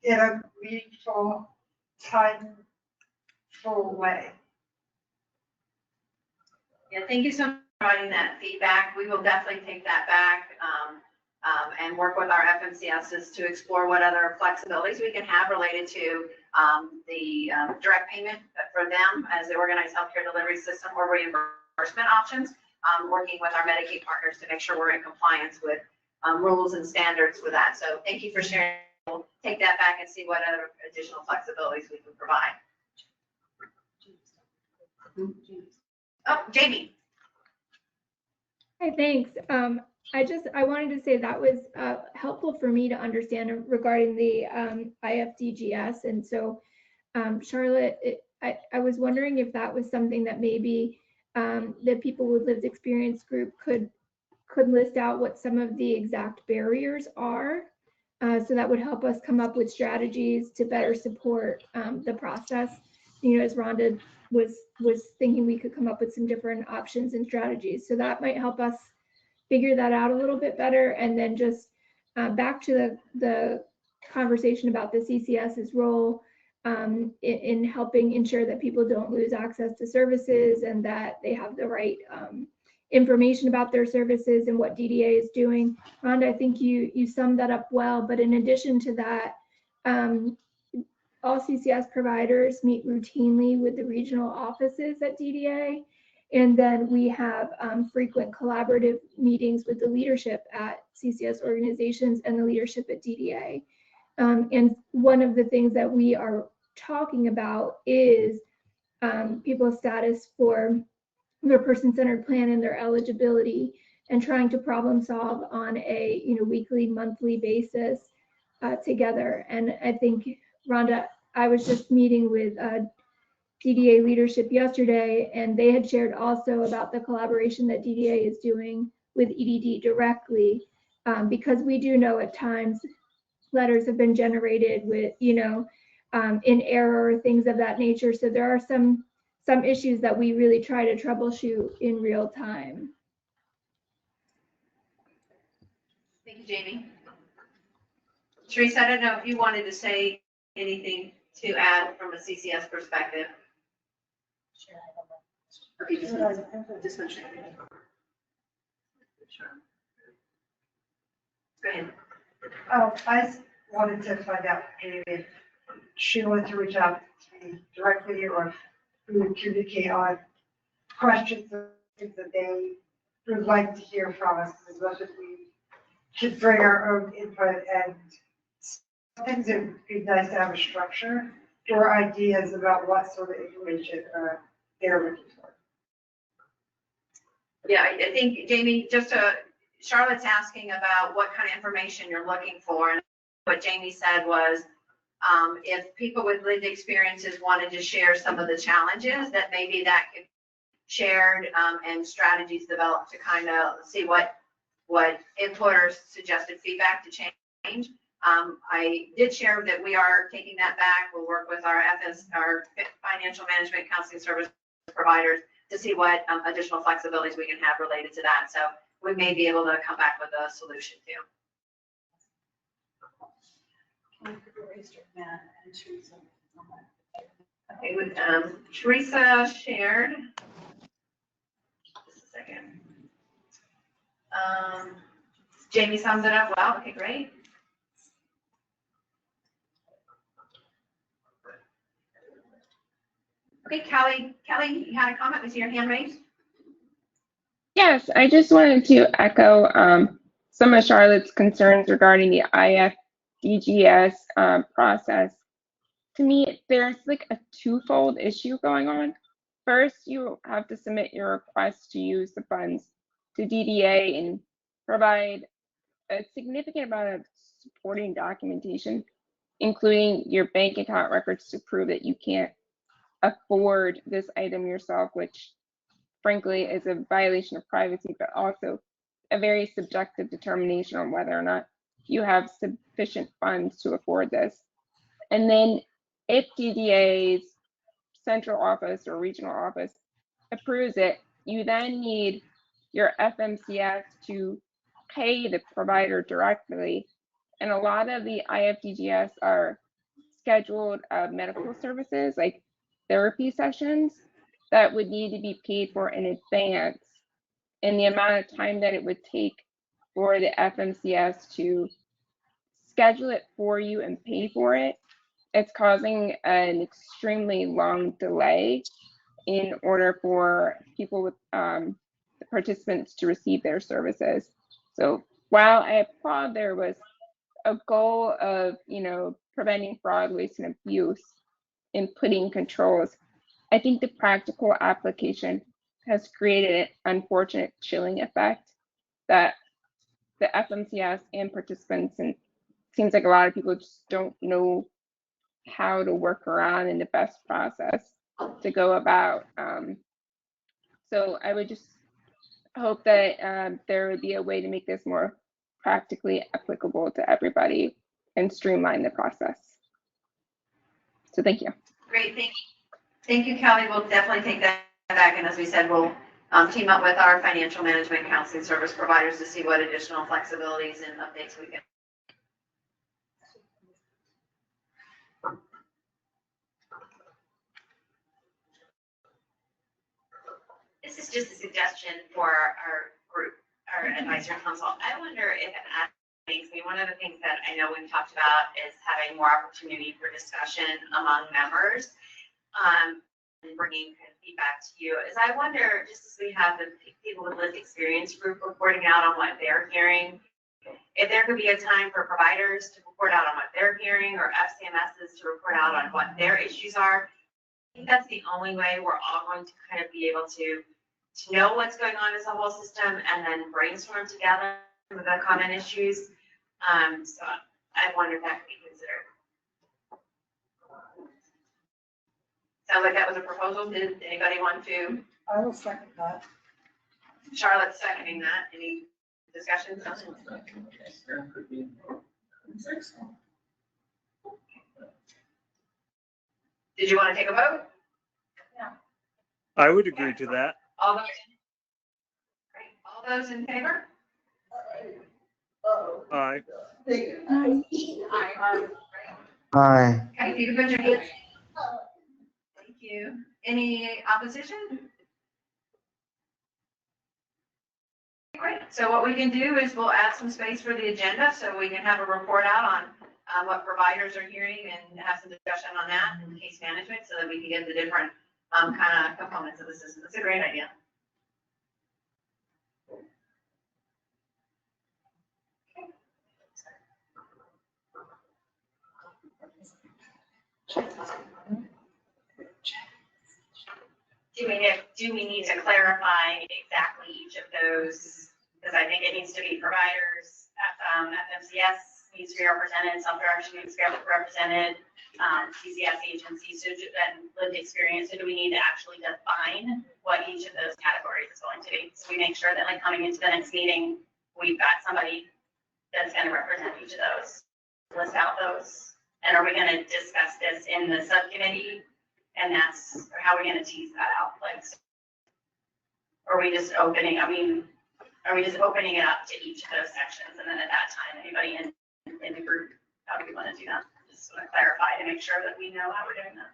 in a meaningful, timeful way. Yeah, thank you so much for providing that feedback. We will definitely take that back and work with our FMCSs to explore what other flexibilities we can have related to the direct payment for them as the organized healthcare delivery system or reimbursement options, working with our Medicaid partners to make sure we're in compliance with rules and standards with that. So thank you for sharing. We'll take that back and see what other additional flexibilities we can provide. Oh, Jamie. Hi, thanks. I wanted to say that was helpful for me to understand regarding the IFDGS. And so, Charlotte, I was wondering if that was something that maybe the People with Lived Experience group could list out what some of the exact barriers are. So that would help us come up with strategies to better support the process. As Rhonda was thinking, we could come up with some different options and strategies. So that might help us figure that out a little bit better. And then just back to the conversation about the CCS's role in helping ensure that people don't lose access to services and that they have the right information about their services and what DDA is doing. Rhonda, I think you summed that up well, but in addition to that, all CCS providers meet routinely with the regional offices at DDA. And then we have frequent collaborative meetings with the leadership at CCS organizations and the leadership at DDA. And one of the things that we are talking about is people's status for their person-centered plan and their eligibility, and trying to problem solve on a weekly, monthly basis together. And I think, Rhonda, I was just meeting with DDA leadership yesterday, and they had shared also about the collaboration that DDA is doing with EDD directly, because we do know at times letters have been generated with, in error, things of that nature. So there are some issues that we really try to troubleshoot in real time. Thank you, Jamie. Teresa, I don't know if you wanted to say anything to add from a CCS perspective. Okay, just mention it. Sure. Go ahead. Oh, I wanted to find out if she wanted to reach out to me directly, or if we would communicate on questions or things that they would like to hear from us, as much as we should bring our own input, and things it would be nice to have a structure or ideas about what sort of information they're looking for. Yeah, I think, Jamie, Charlotte's asking about what kind of information you're looking for. And what Jamie said was, if people with lived experiences wanted to share some of the challenges, that maybe that could be shared and strategies developed to kind of see what input or suggested feedback to change. I did share that we are taking that back. We'll work with our financial management counseling service providers to see what additional flexibilities we can have related to that. So we may be able to come back with a solution too. Okay, with Teresa shared. Just a second. Jamie sums it up well. Okay, great. Okay, Kelly, you had a comment? Was your hand raised? Yes, I just wanted to echo some of Charlotte's concerns regarding the IFDGS process. to me, there's like a twofold issue going on. First, you have to submit your request to use the funds to DDA and provide a significant amount of supporting documentation, including your bank account records to prove that you can't afford this item yourself, which frankly is a violation of privacy, but also a very subjective determination on whether or not you have sufficient funds to afford this. And then if DDA's central office or regional office approves it, you then need your FMCS to pay the provider directly. And a lot of the IFDGS are scheduled medical services like therapy sessions that would need to be paid for in advance. And the amount of time that it would take for the FMCS to schedule it for you and pay for it, it's causing an extremely long delay in order for people with the participants to receive their services. So while I applaud there was a goal of, preventing fraud, waste, and abuse in putting controls, I think the practical application has created an unfortunate chilling effect that the FMCS and participants, and it seems like a lot of people just don't know how to work around in the best process to go about. So I would just hope that there would be a way to make this more practically applicable to everybody and streamline the process. So thank you. Great, thank you. Thank you, Kelly. We'll definitely take that back. And as we said, we'll team up with our financial management counseling service providers to see what additional flexibilities and updates we can. This is just a suggestion for our group, our advisory council. I wonder if it makes me, one of the things that I know we've talked about is having more opportunity for discussion among members, and bringing kind of feedback to you. Is I wonder, just as we have the people with lived experience group reporting out on what they're hearing, if there could be a time for providers to report out on what they're hearing, or FCMSs to report out on what their issues are. I think that's the only way we're all going to kind of be able to know what's going on as a whole system and then brainstorm together some of the common issues. So I wonder if that could be considered. Sounds like that was a proposal. Did anybody want to? I will second that. Charlotte's seconding that. Any discussions? Did you want to take a vote? I would agree to that. All those, great. All those in favor? Aye. Aye. Okay, if you can put your hands. Thank you. Any opposition? Great. So what we can do is we'll add some space for the agenda so we can have a report out on what providers are hearing and have some discussion on that and case management so that we can get the different kind of components of the system. It's a great idea. Do we need to clarify exactly each of those? Because I think it needs to be providers, FMCS needs to be represented, self-direction needs to be represented, CCS agencies, and lived experience. So do we need to actually define what each of those categories is going to be? So we make sure that like coming into the next meeting, we've got somebody that's going to represent each of those, list out those. And are we going to discuss this in the subcommittee? And that's, or how are we going to tease that out? Like, are we just opening, are we just opening it up to each of those sections? And then at that time, anybody in the group, how do we want to do that? Just want to clarify to make sure that we know how we're doing that.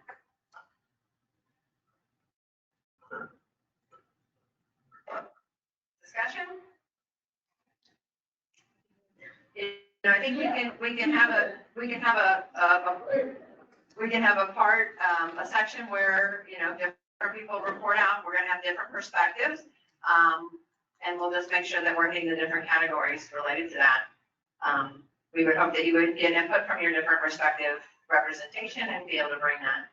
Discussion? I think we can have a part, a section where, different people report out, we're gonna have different perspectives. And we'll just make sure that we're hitting the different categories related to that. We would hope that you would get input from your different perspective representation and be able to bring that.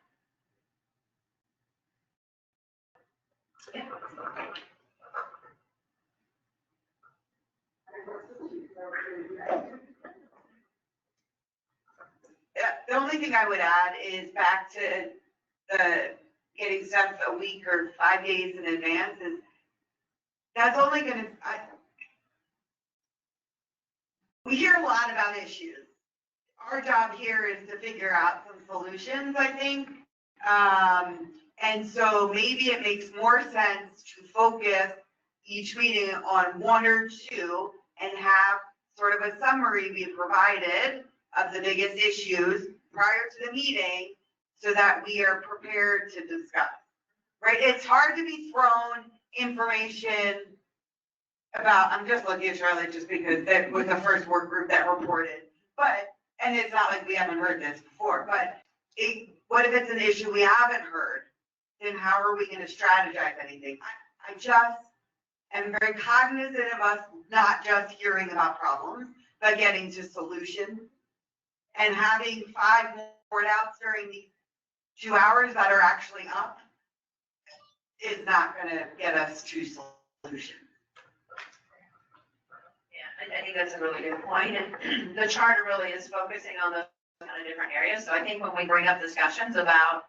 Yeah, the only thing I would add is back to the getting stuff a week or 5 days in advance is that's only gonna, we hear a lot about issues. Our job here is to figure out some solutions, I think. And so maybe it makes more sense to focus each meeting on one or two and have sort of a summary be provided of the biggest issues prior to the meeting so that we are prepared to discuss, right? It's hard to be thrown information about, I'm just looking at Charlotte just because that was the first work group that reported, but, and it's not like we haven't heard this before, but what if it's an issue we haven't heard? Then how are we going to strategize anything? I just am very cognizant of us not just hearing about problems, but getting to solutions. And having 5 more outs during these 2 hours that are actually up is not going to get us to solutions. Yeah, I think that's a really good point. And the charter really is focusing on those kind of different areas. So I think when we bring up discussions about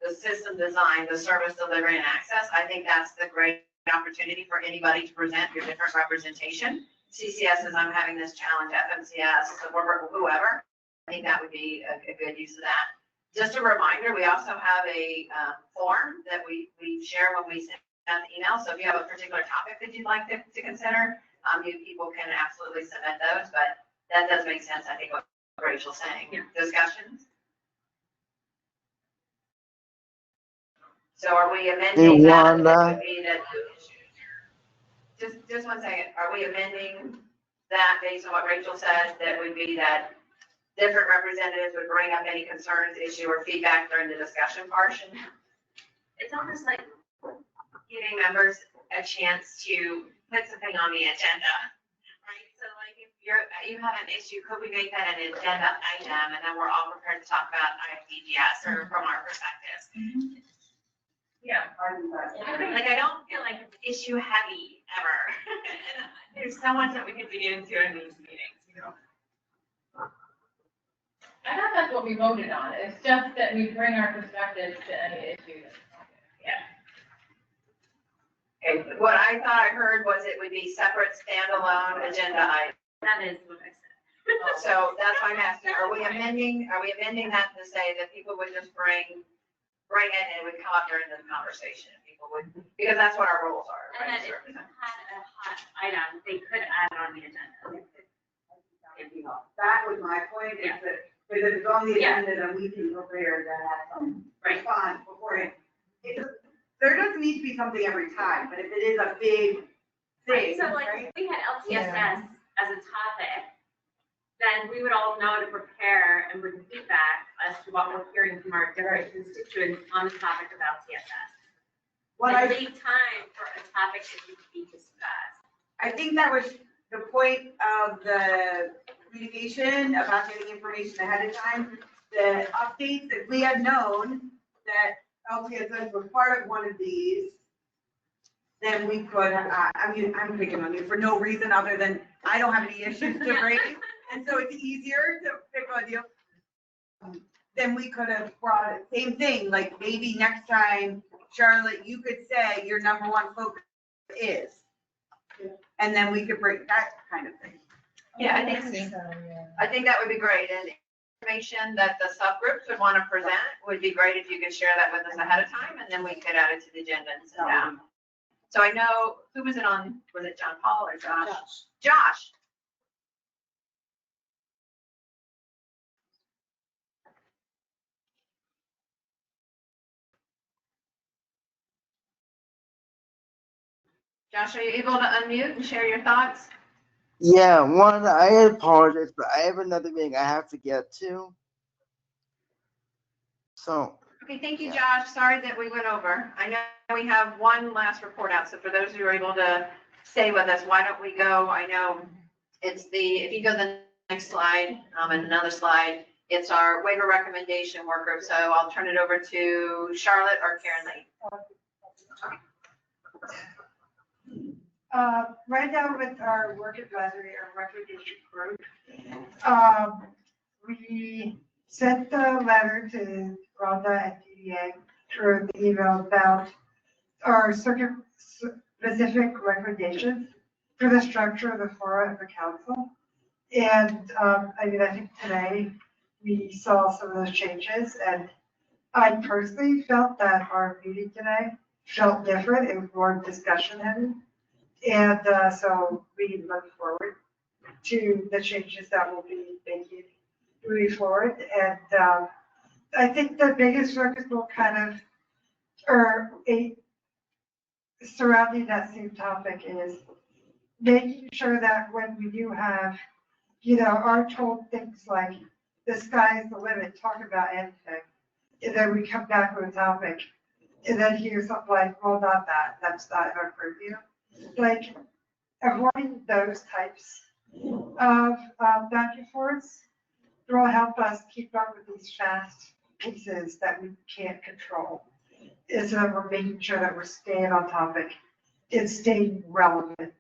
the system design, the service delivery and access, I think that's the great opportunity for anybody to present your different representation. CCS is I'm having this challenge, FMCS, the worker, whoever. I think that would be a good use of that. Just a reminder, we also have a form that we share when we send out the email. So if you have a particular topic that you'd like to consider, you people can absolutely submit those, but that does make sense, I think, what Rachel's saying. Yeah. Discussions? So are we amending that? That would be that, just 1 second. Are we amending that based on what Rachel said? That would be that different representatives would bring up any concerns, issue, or feedback during the discussion portion? It's almost like giving members a chance to put something on the agenda, right? So like if you have an issue, could we make that an agenda item and then we're all prepared to talk about IFDGS or from our perspectives? Mm-hmm. Yeah. Like I don't feel like it's issue heavy ever. There's so much that we could be into in these meetings, you know. I thought that's what we voted on. It's just that we bring our perspectives to any issue. Yeah. Okay, what I thought I heard was it would be separate standalone agenda item. That is what I said. So that's why I'm asking, are we amending that to say that people would just bring it and it would come up during the conversation? People would, because that's what our rules are. And then if people had a hot item, they could add it on the agenda. That was my point, is that because it's on the agenda, then we can prepare to have some response beforehand. There doesn't need to be something every time, but if it is a big thing. So like if we had LTSS as a topic, then we would all know to prepare and bring feedback as to what we're hearing from our different constituents on the topic of LTSS. And leave time for a topic to be discussed. I think that was the point of the communication about getting information ahead of time. The updates, if we had known that LTSS was part of one of these, then we could, I mean, I'm picking on you for no reason other than I don't have any issues to raise. And so it's easier to pick on you. Then we could have brought it, same thing, like maybe next time, Charlotte, you could say your number 1 focus is. And then we could bring that kind of thing. Yeah, I think that would be great. And information that the subgroups would want to present would be great if you could share that with us ahead of time, and then we could add it to the agenda and send out. So I know, who was it on? Was it John Paul or Josh? Josh. Josh, are you able to unmute and share your thoughts? Yeah, I apologize, but I have another meeting I have to get to. So. Okay, thank you, Josh. Sorry that we went over. I know we have one last report out, so for those who are able to stay with us, why don't we go? I know it's if you go to the next slide and another slide, It's our waiver recommendation work group. So I'll turn it over to Charlotte or Karen Lee. Right now with our work advisory, our recommendation group, we sent the letter to Rhonda at DDA through the email about our circuit specific recommendations for the structure of the fora of the council. And I mean, I think today we saw some of those changes, and I personally felt that our meeting today felt different. It was more discussion heavy. And so we look forward to the changes that we'll be making moving forward. And I think the biggest focus will kind of, surrounding that same topic is making sure that when we do have, are told things like the sky is the limit, talk about anything, and then we come back with a topic, and then hear something like, well, not that, that's not our purview. Like, avoiding those types of back and forths will help us keep up with these fast pieces that we can't control. Instead of we're making sure that we're staying on topic and staying relevant,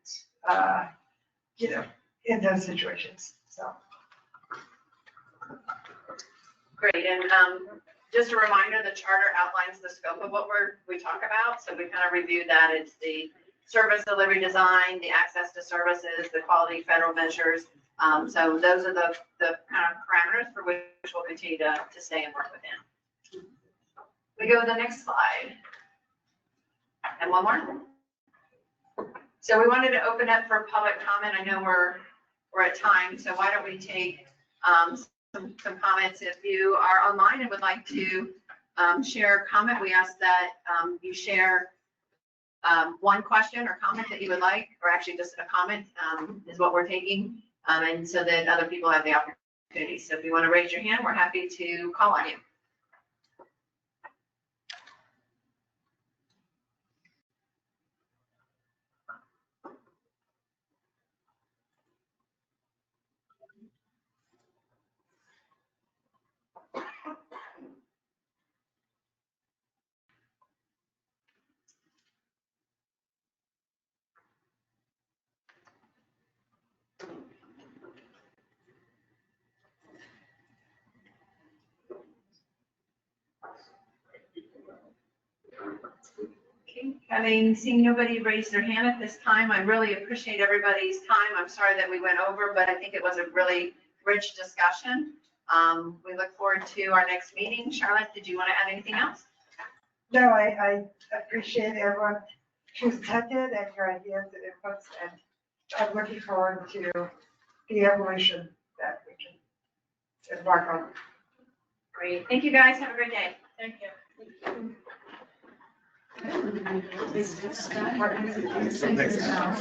in those situations, so. Great, and just a reminder, the charter outlines the scope of what we talk about. So we kind of reviewed that. It's the service delivery design, the access to services, the quality federal measures. So those are the kind of parameters for which we'll continue to stay and work within. We go to the next slide. And one more. So we wanted to open up for public comment. I know we're at time, so why don't we take some comments. If you are online and would like to share a comment, we ask that you share one question or comment that you would like, or actually just a comment is what we're taking, and so that other people have the opportunity. So if you want to raise your hand, we're happy to call on you. Having seen nobody raise their hand at this time, I really appreciate everybody's time. I'm sorry that we went over, but I think it was a really rich discussion. We look forward to our next meeting. Charlotte, did you want to add anything else? No, I appreciate everyone who's attended and your ideas and inputs, and I'm looking forward to the evolution that we can embark on. Great. Thank you, guys. Have a great day. Thank you. Next time.